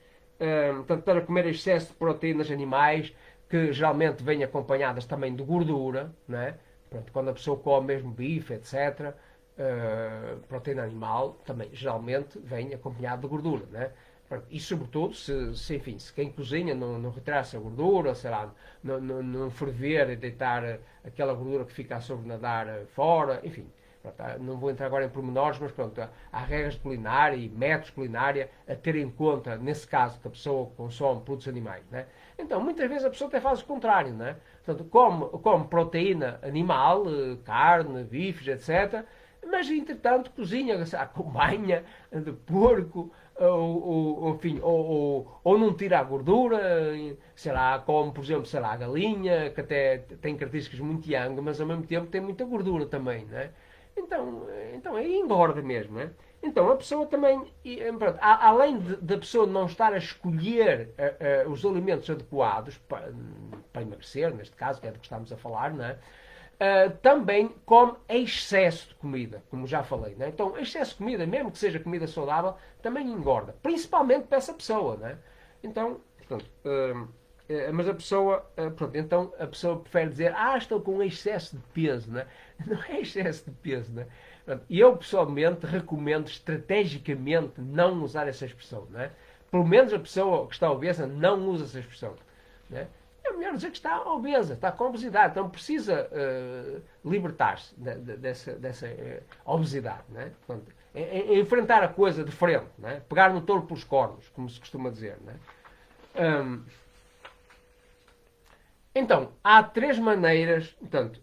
portanto, estar a comer excesso de proteínas animais, que geralmente vêm acompanhadas também de gordura, né? Portanto, quando a pessoa come mesmo bife, etc., proteína animal também geralmente vem acompanhado de gordura, né? E sobretudo enfim, se quem cozinha não retraça a gordura, sei lá, não ferver e deitar aquela gordura que fica a sobrenadar fora, enfim. Pronto, não vou entrar agora em pormenores, mas pronto, há regras de culinária e métodos de culinária a ter em conta, nesse caso, que a pessoa consome produtos animais. Né? Então, muitas vezes a pessoa até faz o contrário. Né? Portanto, come proteína animal, carne, bifes, etc., mas entretanto cozinha com banha de porco, enfim, ou não tira a gordura, sei lá, como por exemplo, sei lá, a galinha, que até tem características muito yang, mas ao mesmo tempo tem muita gordura também, né? Então aí engorda mesmo, né? Então a pessoa também, pronto, além da pessoa não estar a escolher os alimentos adequados para emagrecer, neste caso, que é do que estamos a falar, não é? Também come excesso de comida, como já falei. Né? Então, excesso de comida, mesmo que seja comida saudável, também engorda, principalmente para essa pessoa. Né? Então, portanto, mas a pessoa, pronto, então a pessoa prefere dizer, estou com excesso de peso. Né? Não é excesso de peso. Né? Eu, pessoalmente, recomendo estrategicamente não usar essa expressão. Né? Pelo menos a pessoa que está obesa não usa essa expressão. Né? É melhor dizer que está obesa, está com obesidade, então precisa libertar-se dessa obesidade. Né? Portanto, enfrentar a coisa de frente, né? Pegar no touro pelos cornos, como se costuma dizer. Né? Então, há três maneiras, portanto,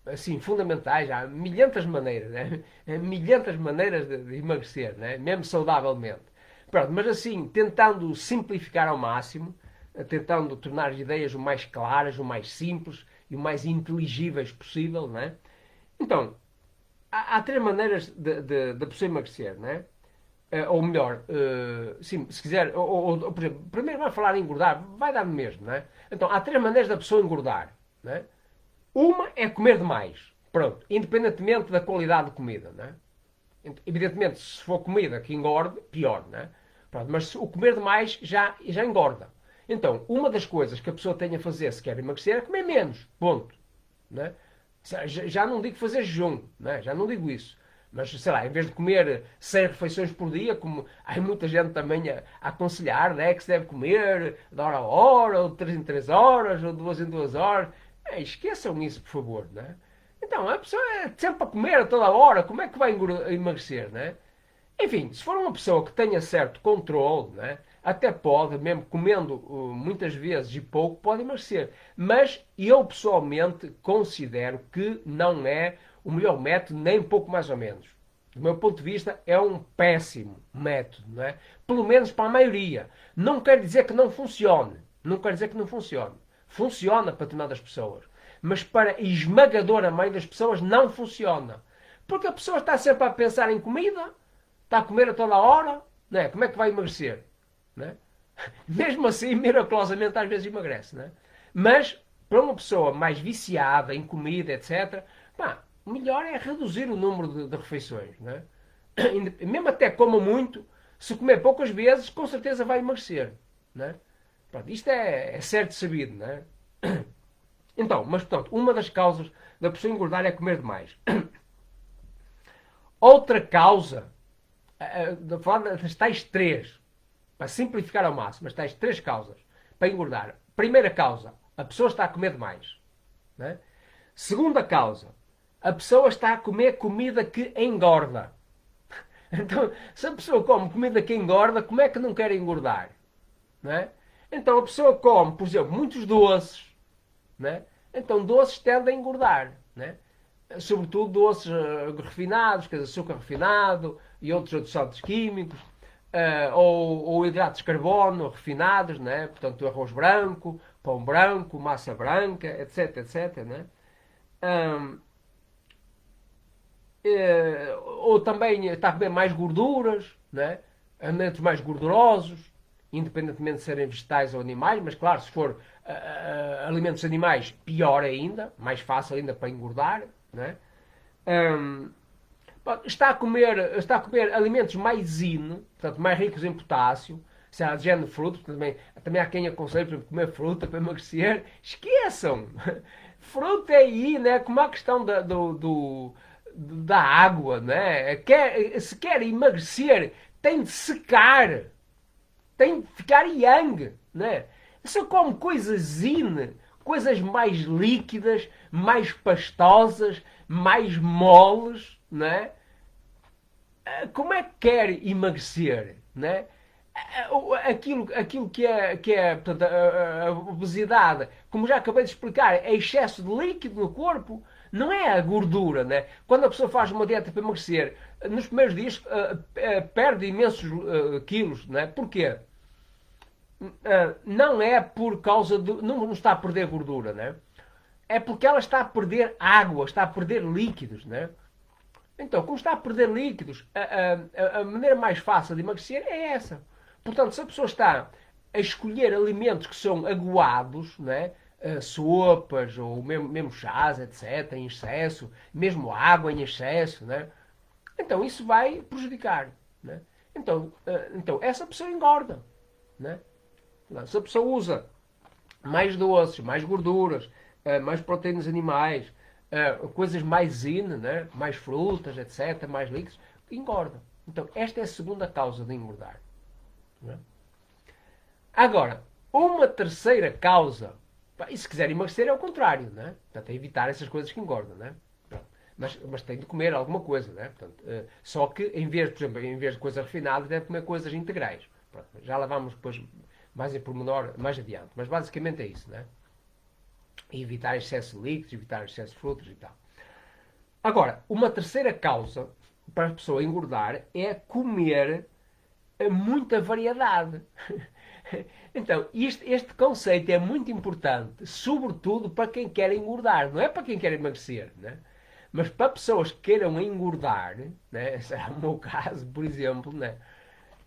assim, fundamentais, há milhentas maneiras, né? Milhentas maneiras de emagrecer, né? Mesmo saudavelmente. Pronto, mas assim, tentando simplificar ao máximo, tentando tornar as ideias o mais claras, o mais simples e o mais inteligíveis possível, né? Então, há três maneiras de pessoa emagrecer, né? Ou melhor, sim, se quiser, por exemplo, primeiro vai falar em engordar, vai dar no mesmo, né? Então, há três maneiras da pessoa engordar, né? Uma é comer demais, pronto, independentemente da qualidade de comida, né? Evidentemente, se for comida que engorde, pior, né? Pronto, mas o comer demais já engorda. Então, uma das coisas que a pessoa tem a fazer se quer emagrecer é comer menos. Ponto. Né? Já não digo fazer jejum, né? Já não digo isso. Mas, sei lá, em vez de comer 100 refeições por dia, como há muita gente também a aconselhar, né? Que se deve comer de hora a hora, ou de 3 em 3 horas, ou de 2 em 2 horas. Esqueçam isso, por favor, né? Então, a pessoa é sempre a comer a toda hora, como é que vai emagrecer, né? Enfim, se for uma pessoa que tenha certo controle, né, até pode, mesmo comendo muitas vezes e pouco, pode emagrecer. Mas eu pessoalmente considero que não é o melhor método, nem um pouco mais ou menos. Do meu ponto de vista, é um péssimo método, não é? Pelo menos para a maioria. Não quer dizer que não funcione. Não quer dizer que não funcione. Funciona para determinadas pessoas. Mas para a esmagadora maioria das pessoas não funciona. Porque a pessoa está sempre a pensar em comida, está a comer a toda hora, né? Como é que vai emagrecer? Né? Mesmo assim, miraculosamente, às vezes emagrece. Né? Mas, para uma pessoa mais viciada em comida, etc., pá, o melhor é reduzir o número de refeições. Né? Mesmo até coma muito, se comer poucas vezes, com certeza vai emagrecer. Né? Pronto, isto é certo e sabido. Né? Então, mas portanto, uma das causas da pessoa engordar é comer demais. Outra causa de falar das tais três, para simplificar ao máximo, as tais três causas para engordar. Primeira causa, a pessoa está a comer demais. Né? Segunda causa, a pessoa está a comer comida que engorda. Então, se a pessoa come comida que engorda, como é que não quer engordar? Né? Então, a pessoa come, por exemplo, muitos doces. Né? Então, doces tendem a engordar. Né? Sobretudo doces refinados, quer dizer, açúcar refinado e outros adoçantes químicos, ou hidratos de carbono refinados, né? Portanto, arroz branco, pão branco, massa branca, etc, etc. Né? Um, ou também está a comer mais gorduras, né? Alimentos mais gordurosos, independentemente de serem vegetais ou animais, mas claro, se for alimentos animais, pior ainda, mais fácil ainda para engordar, né? Um, está a comer alimentos mais in, portanto, mais ricos em potássio, seja de género de fruta, também há quem aconselhe para comer fruta para emagrecer. Esqueçam! Fruta é in, é como a questão da água, né? Se quer emagrecer, tem de secar, tem de ficar young, né? Se eu como coisas in, coisas mais líquidas, mais pastosas, mais moles, né? Como é que quer emagrecer? Né? Aquilo que é portanto, a obesidade, como já acabei de explicar, é excesso de líquido no corpo, não é a gordura. Né? Quando a pessoa faz uma dieta para emagrecer, nos primeiros dias perde imensos quilos. Né? Porquê? Não é por causa do. Não está a perder gordura, né? É porque ela está a perder água, está a perder líquidos, né? Então, como está a perder líquidos, a maneira mais fácil de emagrecer é essa. Portanto, se a pessoa está a escolher alimentos que são aguados, né? Sopas ou mesmo chás, etc., em excesso, mesmo água em excesso, né? Então isso vai prejudicar. Né? Então essa pessoa engorda. Né? Se a pessoa usa mais doces, mais gorduras, mais proteínas animais, coisas mais in, né? Mais frutas, etc., mais líquidos, engorda. Então, esta é a segunda causa de engordar. Né? Agora, uma terceira causa, e se quiser emagrecer é o contrário, né? Portanto, é evitar essas coisas que engordam, né? Mas tem de comer alguma coisa, né? Portanto, só que, por exemplo, em vez de coisas refinadas, deve comer coisas integrais. Pronto, já lá vamos depois mais em pormenor mais adiante. Mas basicamente é isso, né? Evitar excesso de líquidos, evitar excesso de frutas e tal. Agora, uma terceira causa para a pessoa engordar é comer muita variedade. Então, este conceito é muito importante, sobretudo para quem quer engordar, não é para quem quer emagrecer, né? Mas para pessoas que queiram engordar, né? Será o meu caso, por exemplo, né?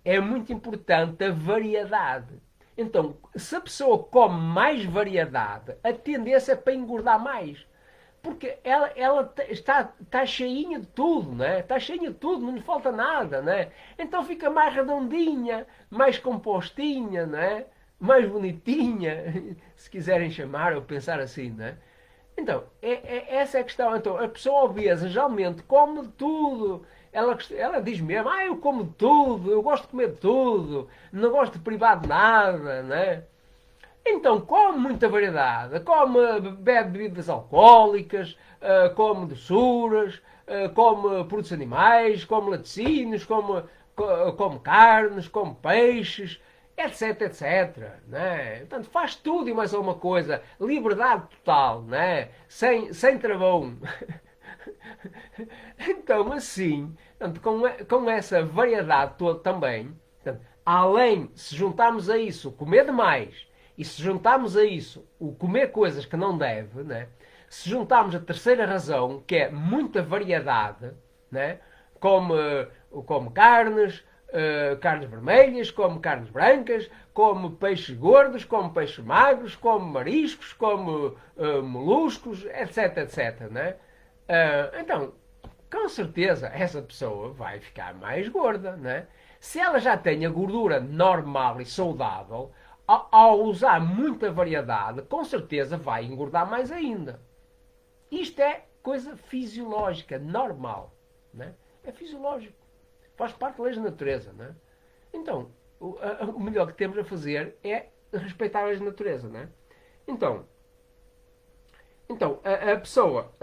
É muito importante a variedade. Então, se a pessoa come mais variedade, a tendência é para engordar mais. Porque ela está cheinha de tudo, né? Está cheinha de tudo, não lhe falta nada, né? Então fica mais redondinha, mais compostinha, né? Mais bonitinha, se quiserem chamar ou pensar assim, né? Então, essa é a questão. Então, a pessoa obesa geralmente come de tudo. Ela diz mesmo, eu como de tudo, eu gosto de comer de tudo, não gosto de privar de nada, né? Então come muita variedade, bebe bebidas alcoólicas, come doçuras, come produtos animais, come laticínios, come carnes, come peixes, etc, etc. Né? Portanto, faz tudo e mais alguma coisa. Liberdade total, né? Sem travão. Então, assim, portanto, com essa variedade toda também, portanto, além, se juntarmos a isso o comer demais e se juntarmos a isso o comer coisas que não deve, né? Se juntarmos a terceira razão, que é muita variedade, né? Come, come carnes, carnes vermelhas, come carnes brancas, come peixes gordos, come peixes magros, come mariscos, come moluscos, etc, etc, né? Então, com certeza essa pessoa vai ficar mais gorda, né? Se ela já tem a gordura normal e saudável, ao usar muita variedade, com certeza vai engordar mais ainda. Isto é coisa fisiológica, normal, né? É fisiológico, faz parte das leis da natureza, né? Então, o melhor que temos a fazer é respeitar as leis da natureza, né? Então, a pessoa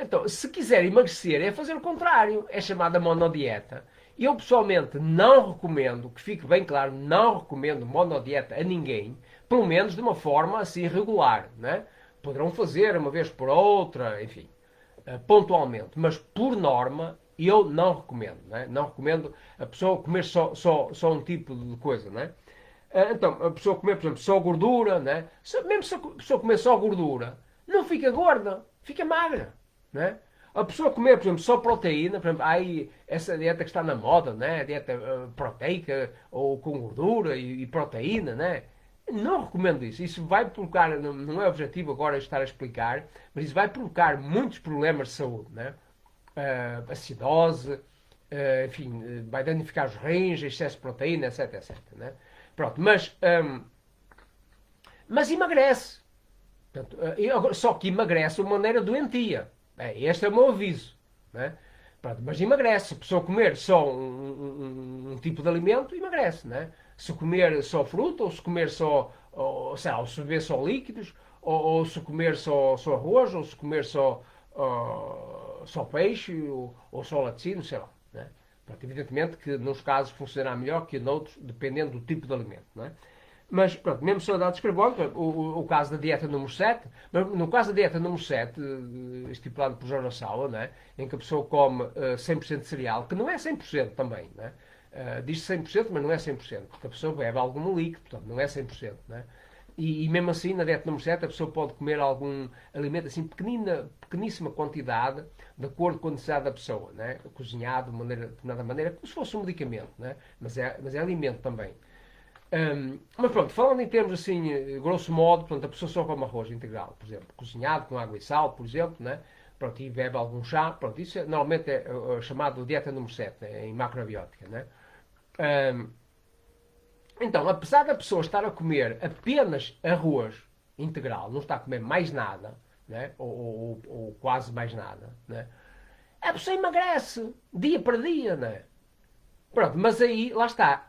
então, se quiser emagrecer, é fazer o contrário. É chamada monodieta. Eu, pessoalmente, não recomendo, que fique bem claro, não recomendo monodieta a ninguém, pelo menos de uma forma assim regular. Né? Poderão fazer uma vez por outra, enfim, pontualmente. Mas, por norma, eu não recomendo. Né? Não recomendo a pessoa comer só um tipo de coisa. Né? Então, a pessoa comer, por exemplo, só gordura, né? Mesmo se a pessoa comer só gordura, não fica gorda, fica magra. Né? A pessoa comer, por exemplo, só proteína, por exemplo, aí essa dieta que está na moda, né? A dieta proteica ou com gordura e proteína, né? Não recomendo isso. Isso vai provocar, não é objetivo agora estar a explicar, mas isso vai provocar muitos problemas de saúde, né? Acidose, enfim, vai danificar os rins, excesso de proteína, etc, etc. Né? Pronto, mas emagrece. Portanto, só que emagrece de uma maneira doentia. Este é o meu aviso. Né? Pronto, mas emagrece. Se a pessoa comer só um tipo de alimento, emagrece. Né? Se comer só fruta, ou se comer sei lá, ou se beber só líquidos, ou se comer só arroz, ou se comer só peixe, ou só laticínio, sei lá. Né? Pronto, evidentemente que nos casos funcionará melhor que noutros, dependendo do tipo de alimento. Né? Mas, pronto, mesmo sobre hidratos de carbono, o caso da dieta número 7, mas no caso da dieta número 7, estipulado por Jorge Sala, né, em que a pessoa come 100% de cereal, que não é 100% também, né? Diz 100%, mas não é 100%, porque a pessoa bebe algum líquido, portanto, não é 100%, né? E mesmo assim, na dieta número 7, a pessoa pode comer algum alimento assim, pequeníssima quantidade, de acordo com a necessidade da pessoa, né? Cozinhado de determinada maneira, como se fosse um medicamento, né? Mas é alimento também. Mas pronto, falando em termos assim, grosso modo, portanto, a pessoa só come arroz integral, por exemplo, cozinhado com água e sal, por exemplo, né? Pronto, e bebe algum chá, pronto, isso normalmente é chamado dieta número 7, né? Em macrobiótica, né? Então, apesar da pessoa estar a comer apenas arroz integral, não está a comer mais nada, né? Ou quase mais nada, né? A pessoa emagrece dia para dia, né? Pronto, mas aí, lá está,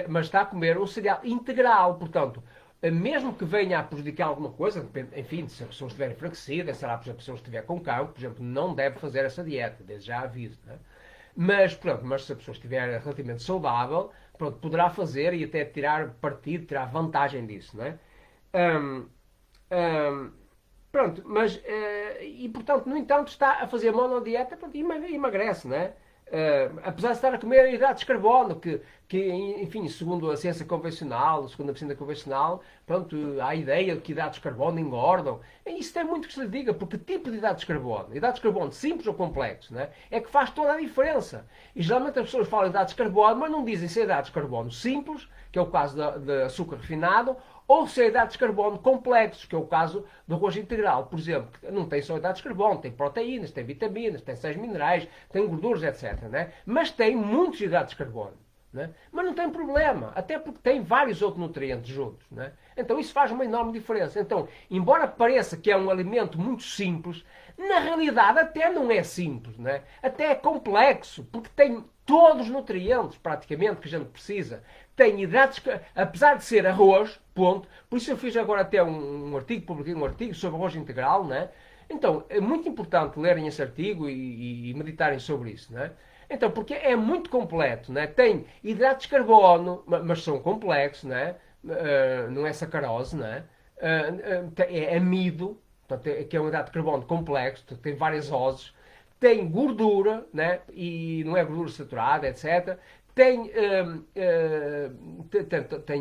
mas está a comer um cereal integral, portanto, mesmo que venha a prejudicar alguma coisa, depende, enfim, se a pessoa estiver enfraquecida, se a pessoa estiver com cancro, por exemplo, não deve fazer essa dieta, desde já aviso, né? Mas, pronto, mas se a pessoa estiver relativamente saudável, pronto, poderá fazer e até tirar partido, tirar vantagem disso, não é? Hum, hum, Pronto, mas, e portanto, no entanto, está a fazer monodieta, pronto, e emagrece, não é? Apesar de estar a comer hidratos de carbono, que, enfim, segundo a ciência convencional, segundo a medicina convencional, pronto, há a ideia de que hidratos de carbono engordam. E isso tem muito que se lhe diga, porque tipo de hidratos de carbono? Hidratos de carbono simples ou complexos, né? É que faz toda a diferença. E geralmente as pessoas falam de hidratos de carbono, mas não dizem se é hidratos de carbono simples, que é o caso de açúcar refinado, ou se é hidratos de carbono complexos, que é o caso do arroz integral, por exemplo, que não tem só hidratos de carbono, tem proteínas, tem vitaminas, tem sais minerais, tem gorduras, etc. Né? Mas tem muitos hidratos de carbono. Né? Mas não tem problema, até porque tem vários outros nutrientes juntos. Né? Então isso faz uma enorme diferença. Então, embora pareça que é um alimento muito simples, na realidade até não é simples. Né? Até é complexo, porque tem todos os nutrientes, praticamente, que a gente precisa. Tem hidratos, apesar de ser arroz, ponto. Por isso eu fiz agora até um artigo, publiquei um artigo sobre arroz integral. Né? Então, é muito importante lerem esse artigo e meditarem sobre isso. Né? Então, porque é muito completo, né? Tem hidratos de carbono, mas são complexos, né? Não é sacarose, né? É amido, portanto, que é um hidrato de carbono complexo, tem várias oses, tem gordura, né? E não é gordura saturada, etc. Tem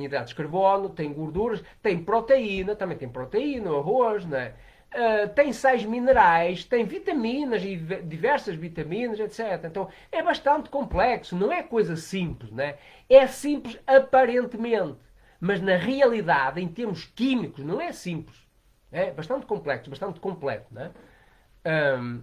hidratos de carbono, tem gorduras, tem proteína, também tem proteína, arroz, né? Tem sais minerais, tem vitaminas e diversas vitaminas, etc. Então é bastante complexo, não é coisa simples, né? É simples aparentemente, mas na realidade, em termos químicos, não é simples. É bastante complexo, bastante completo, né? Um,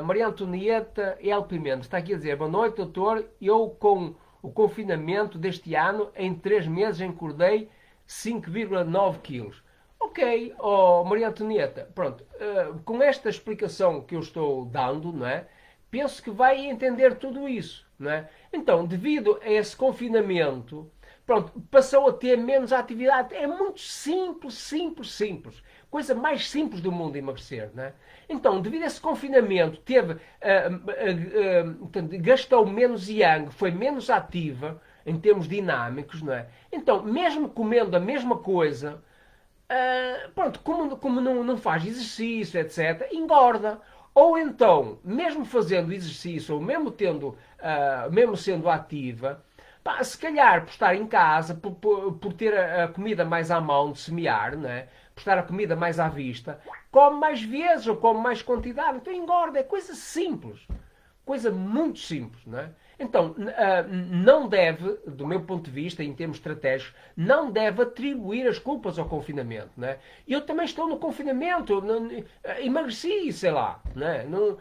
Maria Antonieta El Pimenta está aqui a dizer: boa noite, doutor. Eu, com o confinamento deste ano, em 3 meses engordei 5,9 quilos. Ok, oh, Maria Antonieta, pronto, com esta explicação que eu estou dando, não é? Penso que vai entender tudo isso, não é? Então, devido a esse confinamento, pronto, passou a ter menos atividade. É muito simples, simples, simples. Coisa mais simples do mundo emagrecer, não é? Então, devido a esse confinamento, gastou menos yang, foi menos ativa em termos dinâmicos, não é? Então, mesmo comendo a mesma coisa, pronto, como não faz exercício, etc., engorda. Ou então, mesmo fazendo exercício, ou mesmo sendo ativa, pá, se calhar por estar em casa, por ter a comida mais à mão de semear, né? Por estar a comida mais à vista, come mais vezes ou come mais quantidade, então engorda. É coisa simples. Coisa muito simples, não é? Então, não deve, do meu ponto de vista, em termos estratégicos, não deve atribuir as culpas ao confinamento, não é? Eu também estou no confinamento, emagreci, sei lá, não é? Não,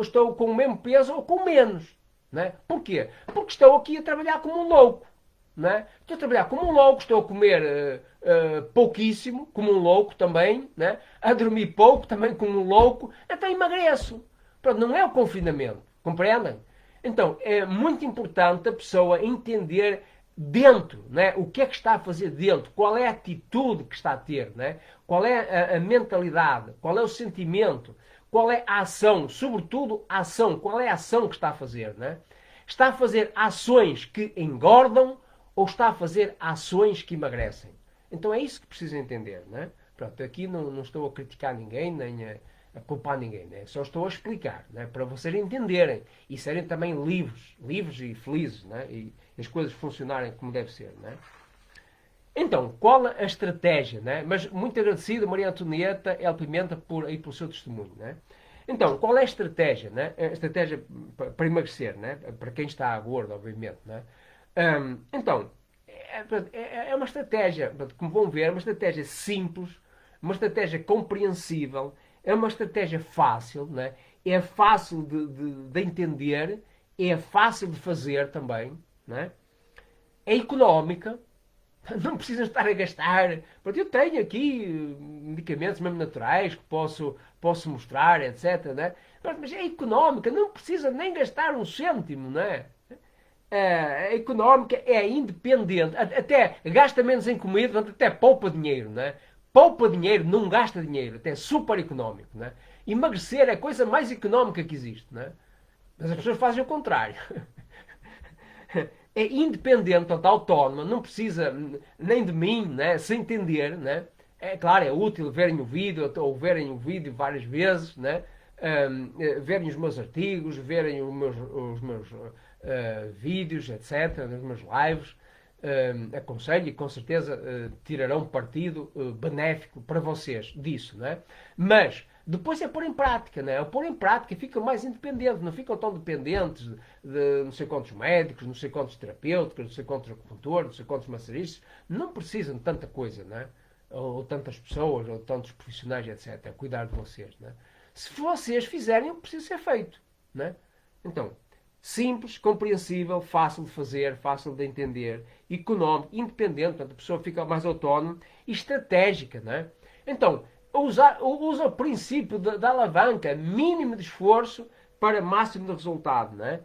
estou com o mesmo peso ou com menos, não é? Porquê? Porque estou aqui a trabalhar como um louco, não é? Estou a trabalhar como um louco, estou a comer pouquíssimo, como um louco também, não é? A dormir pouco, também como um louco, até emagreço. Pronto, não é o confinamento. Compreendem? Então, é muito importante a pessoa entender dentro, né, o que é que está a fazer dentro, qual é a atitude que está a ter, né, qual é a mentalidade, qual é o sentimento, qual é a ação, sobretudo a ação, qual é a ação que está a fazer. Né? Está a fazer ações que engordam ou está a fazer ações que emagrecem? Então é isso que precisa entender. Né? Pronto, aqui não estou a criticar ninguém, nem a culpar ninguém, né? Só estou a explicar, né? Para vocês entenderem e serem também livres e felizes, né? E as coisas funcionarem como deve ser, né? Então, qual a estratégia, né? Mas muito agradecido, Maria Antonieta El Pimenta, pelo seu testemunho, né? Então, qual é a estratégia, né? A estratégia para emagrecer, né? Para quem está gordo, obviamente, né? Então, é uma estratégia, como vão ver, é uma estratégia simples, uma estratégia compreensível, é uma estratégia fácil, né? É fácil de entender, é fácil de fazer também, né? É económica, não precisam estar a gastar. Eu tenho aqui medicamentos mesmo naturais que posso mostrar, etc. Né? Mas é económica, não precisa nem gastar um cêntimo, não é? É económica, é independente, até gasta menos em comida, até poupa dinheiro, não é? Poupa dinheiro, não gasta dinheiro, até super económico, não é? Emagrecer é a coisa mais económica que existe, não é? Mas as pessoas fazem o contrário. É independente, portanto, autónoma, não precisa nem de mim, né, sem entender, né? É claro, é útil verem o vídeo, ou verem o vídeo várias vezes, né? Verem os meus artigos, verem os meus vídeos, etc., os meus lives. Aconselho e com certeza tirarão partido benéfico para vocês disso, né? Mas depois é pôr em prática, né? É pôr em prática e ficam mais independentes, não ficam tão dependentes de não sei quantos médicos, não sei quantos terapeutas, não sei quantos acupuntores, não sei quantos massagistas. Não precisam de tanta coisa, né? Ou tantas pessoas, ou tantos profissionais, etc. A cuidar de vocês, né? Se vocês fizerem o que precisa ser feito, né? Então, simples, compreensível, fácil de fazer, fácil de entender, económico, independente, portanto, a pessoa fica mais autónoma e estratégica, não é? Então, usa o princípio da alavanca, mínimo de esforço para máximo de resultado, não é?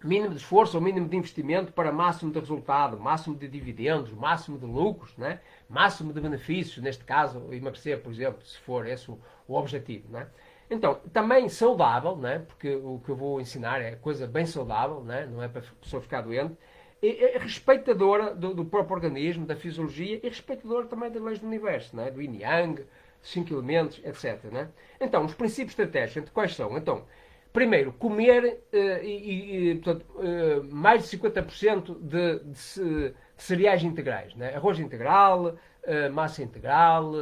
Mínimo de esforço ou mínimo de investimento para máximo de resultado, máximo de dividendos, máximo de lucros, né? Máximo de benefícios, neste caso, emagrecer, por exemplo, se for esse o objetivo. Né? Então, também saudável, né? Porque o que eu vou ensinar é coisa bem saudável, né? Não é para a pessoa ficar doente, e respeitadora do próprio organismo, da fisiologia e respeitadora também das leis do universo, né? Do yin yang, 5 elementos, etc. Né? Então, os princípios estratégicos, quais são? Então, primeiro, comer portanto, mais de 50% de cereais integrais. Né? Arroz integral, massa integral,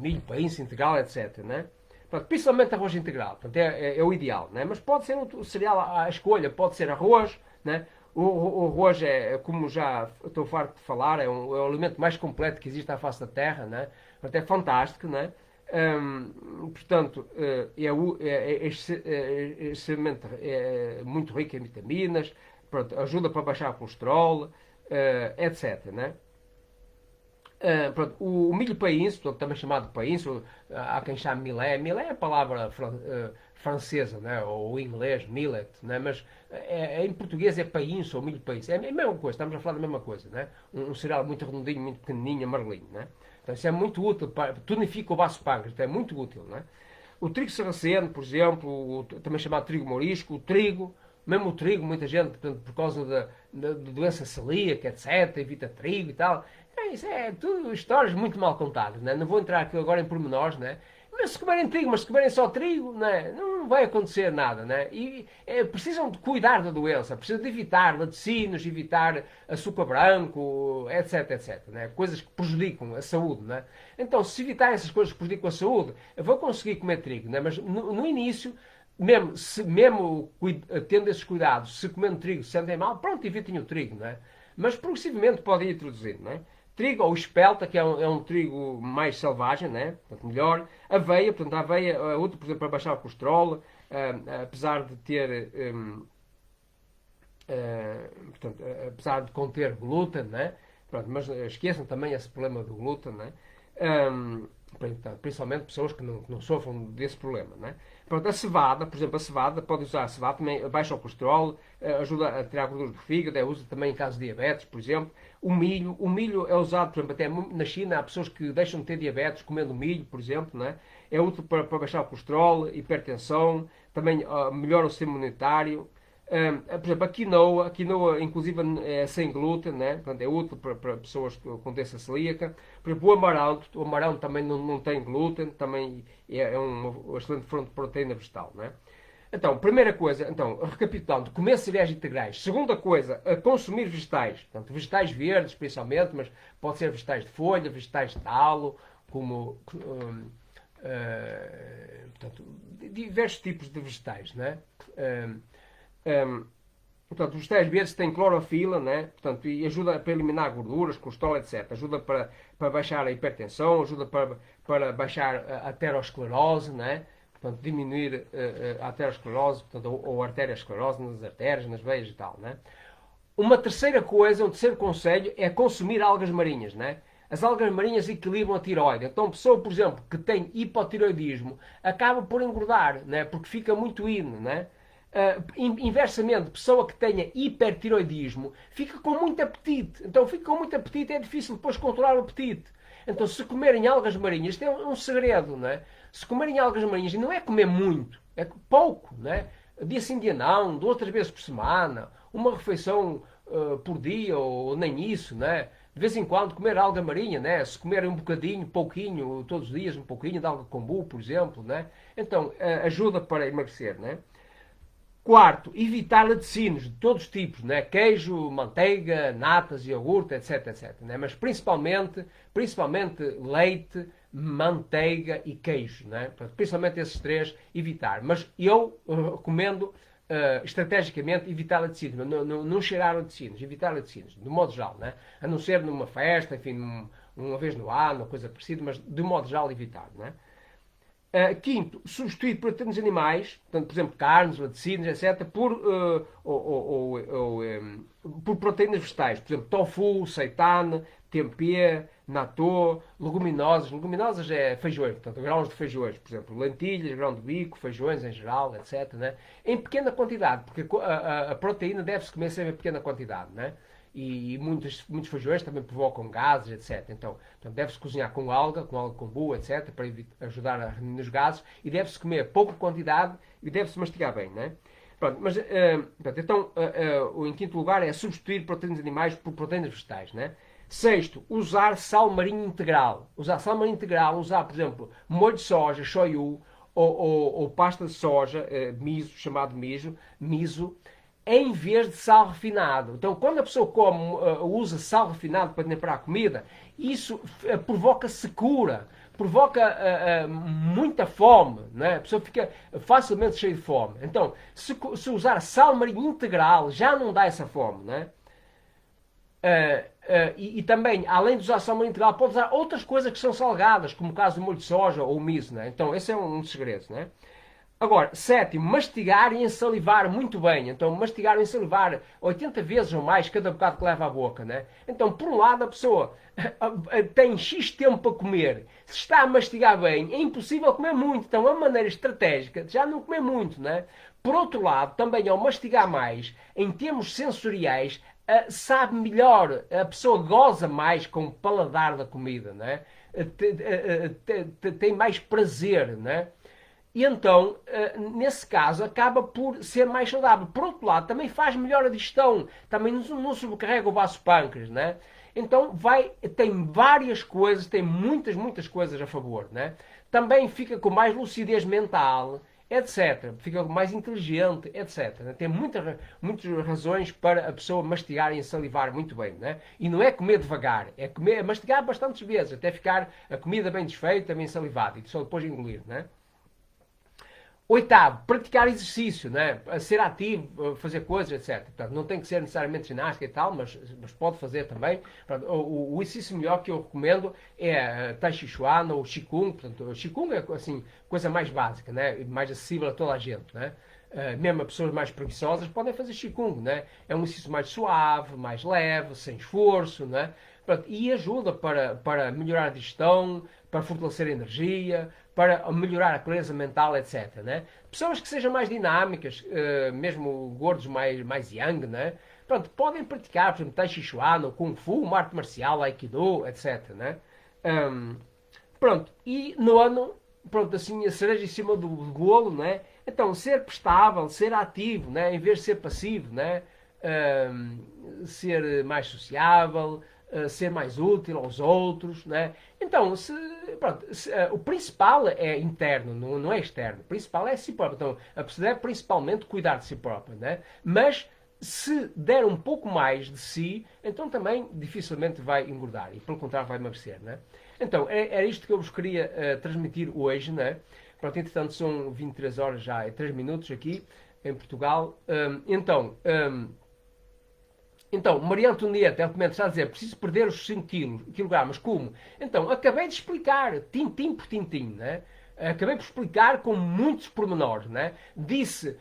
milho, país integral, etc. Né? Portanto, principalmente arroz integral. Portanto, é o ideal. Né? Mas pode ser um cereal à escolha, pode ser arroz. Né? O arroz é, como já estou farto de falar, é o alimento mais completo que existe à face da Terra. Né? Portanto, é fantástico. Né? Portanto, extremamente muito rico em vitaminas, pronto, ajuda para baixar o colesterol, etc. Né? Pronto, o milho painço, também chamado painço, há quem chame milé. Milé é a palavra francesa, né? Ou em inglês, millet, né? Mas em português é painço ou milho painço. É a mesma coisa, estamos a falar da mesma coisa. Né? Um cereal muito redondinho, muito pequenininho, amarelinho. Né? Então isso é muito útil, tonifica o vaso pâncreas, é muito útil. Né? O trigo sarraceno, por exemplo, também chamado trigo mourisco, o trigo, mesmo o trigo, muita gente, portanto, por causa da doença celíaca, etc., evita trigo e tal. Isso é tudo histórias muito mal contadas, né? Não vou entrar aqui agora em pormenores, né? Mas se comerem trigo, mas se comerem só trigo, né? Não vai acontecer nada, né? E precisam de cuidar da doença, precisam de evitar laticínios, evitar açúcar branco, etc, etc, né? Coisas que prejudicam a saúde, né? Então, se evitar essas coisas que prejudicam a saúde, eu vou conseguir comer trigo, né? Mas no início, mesmo tendo esses cuidados, se comendo trigo se sentem mal, pronto, evitem o trigo, né? Mas progressivamente podem ir introduzindo, né? Trigo ou espelta, que é um trigo mais selvagem, né? Portanto, melhor. Aveia, portanto, a aveia é útil, por exemplo, para baixar o colesterol, apesar de ter, portanto, apesar de conter glúten, né? Pronto, mas esqueçam também esse problema do glúten, né? Principalmente pessoas que não sofram desse problema, né? Pronto, a cevada, por exemplo, a cevada, pode usar a cevada, também baixa o colesterol, ajuda a tirar a gordura do fígado, usa também em caso de diabetes, por exemplo. O milho é usado, por exemplo, até na China há pessoas que deixam de ter diabetes comendo milho, por exemplo, né? É útil para baixar o colesterol, hipertensão, também melhora o sistema imunitário. Por exemplo, a quinoa inclusive é sem glúten, né? Portanto, é útil para pessoas com doença celíaca. Por exemplo, o amaranto também não tem glúten, também é uma excelente fonte de proteína vegetal, né? Então, primeira coisa, então, recapitulando, comer cereais integrais. Segunda coisa, consumir vegetais. Portanto, vegetais verdes, principalmente, mas pode ser vegetais de folha, vegetais de talo, como portanto, diversos tipos de vegetais, né? Portanto, os vegetais verdes têm clorofila, né? Portanto, e ajuda para eliminar gorduras, colesterol, etc. Ajuda para baixar a hipertensão, ajuda para baixar a aterosclerose, né? Portanto, diminuir a aterosclerose, portanto, ou arteriosclerose nas artérias, nas veias e tal, né? Uma terceira coisa, um terceiro conselho é consumir algas marinhas, né? As algas marinhas equilibram a tiroide. Então, a pessoa, por exemplo, que tem hipotiroidismo, acaba por engordar, né? Porque fica muito hino, né? Inversamente, pessoa que tenha hipertiroidismo fica com muito apetite. Então, fica com muito apetite, é difícil depois controlar o apetite. Então, se comerem algas marinhas, tem um segredo, não é? Se comerem algas marinhas, não é comer muito, é pouco, não é? Dia sim, dia não, 2 ou 3 vezes por semana, uma refeição por dia, ou nem isso, não é? De vez em quando comer alga marinha, né? Se comer um bocadinho, pouquinho, todos os dias, um pouquinho de alga kombu, por exemplo, né? Então, ajuda para emagrecer, né? Quarto, evitar laticínios de todos os tipos, né? Queijo, manteiga, natas, iogurte, etc, etc. Né? Mas principalmente leite, manteiga e queijo. Né? Principalmente esses três, evitar. Mas eu recomendo estrategicamente evitar laticínios, não cheirar laticínios, evitar laticínios, de modo geral. Né? A não ser numa festa, enfim, uma vez no ano, coisa parecida, mas de modo geral evitar. Né? Quinto, substituir proteínas animais, portanto, por exemplo, carnes, laticínios, etc., por proteínas vegetais. Por exemplo, tofu, seitan, tempê, natô, leguminosas. Leguminosas é feijões, portanto, grãos de feijões. Por exemplo, lentilhas, grão de bico, feijões em geral, etc., né? Em pequena quantidade, porque a proteína deve-se comer sempre em pequena quantidade, né? E muitos feijões também provocam gases, etc. Então deve-se cozinhar com alga kombu, etc., para ajudar a reduzir os gases, e deve-se comer pouca quantidade e deve-se mastigar bem, né? Pronto, mas, pronto, então, em quinto lugar é substituir proteínas animais por proteínas vegetais, né? Sexto, usar sal marinho integral. Usar sal marinho integral, usar, por exemplo, molho de soja, shoyu, ou pasta de soja, miso, chamado miso, em vez de sal refinado. Então, quando a pessoa usa sal refinado para temperar a comida, isso provoca secura, provoca muita fome, né? A pessoa fica facilmente cheia de fome. Então, se usar sal marinho integral, já não dá essa fome, né? E também, além de usar sal marinho integral, pode usar outras coisas que são salgadas, como o caso do molho de soja ou o miso, né? Então, esse é um dos segredos, né? Agora, sétimo, mastigar e ensalivar muito bem. Então, mastigar e ensalivar 80 vezes ou mais cada bocado que leva à boca, né? Então, por um lado, a pessoa tem X tempo para comer. Se está a mastigar bem, é impossível comer muito. Então, é uma maneira estratégica de já não comer muito, né? Por outro lado, também ao mastigar mais, em termos sensoriais, sabe melhor, a pessoa goza mais com o paladar da comida, né? Tem mais prazer, né? E então, nesse caso, acaba por ser mais saudável. Por outro lado, também faz melhor a digestão, também não sobrecarrega o vaso pâncreas, né? Então, tem várias coisas, tem muitas coisas a favor, né? Também fica com mais lucidez mental, etc. Fica mais inteligente, etc. Tem muitas razões para a pessoa mastigar e salivar muito bem, né? E não é comer devagar, é mastigar bastantes vezes, até ficar a comida bem desfeita, bem salivada, e só depois engolir, né? Oitavo, praticar exercício, né? Ser ativo, fazer coisas, etc. Portanto, não tem que ser necessariamente ginástica e tal, mas pode fazer também. Portanto, o exercício melhor que eu recomendo é Tai Chi Chuan ou Qigong. Portanto, o Qigong é assim, coisa mais básica, né? Mais acessível a toda a gente, né? Mesmo as pessoas mais preguiçosas podem fazer Qigong, né? É um exercício mais suave, mais leve, sem esforço, né? Pronto, e ajuda para melhorar a digestão, para fortalecer a energia, para melhorar a clareza mental, etc. Né? Pessoas que sejam mais dinâmicas, mesmo gordos mais young, né? Pronto, podem praticar, por exemplo, Tai Chi Chuan, ou Kung Fu, uma arte marcial, Aikido, etc. Né? Pronto, e nono, pronto, assim, a cereja em cima do bolo, né? Então, ser prestável, ser ativo, né? Em vez de ser passivo, né? Ser mais sociável, ser mais útil aos outros, né? Então, pronto, o principal é interno, não é externo. O principal é si próprio. Então, a pessoa deve principalmente cuidar de si própria, né? Mas se der um pouco mais de si, então também dificilmente vai engordar e, pelo contrário, vai emagrecer, né? Então, era isto que eu vos queria transmitir hoje, né? Pronto, entretanto, são 23 horas já, 3 minutos aqui em Portugal. Então, Maria Antonieta, ela começa a dizer, preciso perder os 5 quilogramas. Como? Então, acabei de explicar, tintim por tintim, né? Acabei por explicar com muitos pormenores, né? Disse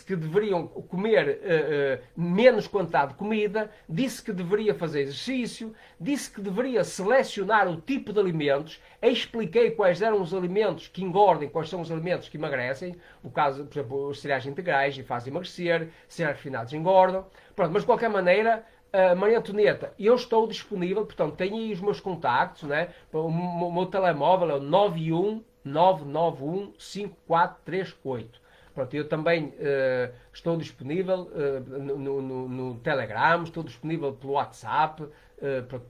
que deveriam comer menos quantidade de comida, disse que deveria fazer exercício, disse que deveria selecionar o tipo de alimentos, expliquei quais eram os alimentos que engordem, quais são os alimentos que emagrecem, o caso, por exemplo, os cereais integrais fazem emagrecer, cereais refinados engordam. Pronto, mas de qualquer maneira, Maria Antonieta, eu estou disponível, portanto, tenho aí os meus contactos, né? O meu telemóvel é o 919915438. Pronto, eu também estou disponível no Telegram, estou disponível pelo WhatsApp,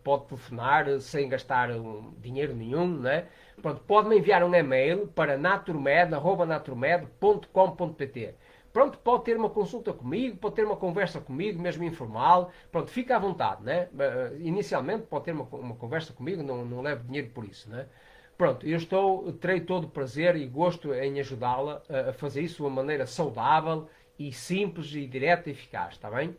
pode telefonar sem gastar dinheiro nenhum, né? Pronto, pode-me enviar um e-mail para naturmed@naturmed.com.pt. Pronto, pode ter uma consulta comigo, pode ter uma conversa comigo, mesmo informal. Pronto, fica à vontade, né? Inicialmente pode ter uma conversa comigo, não levo dinheiro por isso, né? Pronto, terei todo o prazer e gosto em ajudá-la a fazer isso de uma maneira saudável e simples e direta e eficaz, está bem?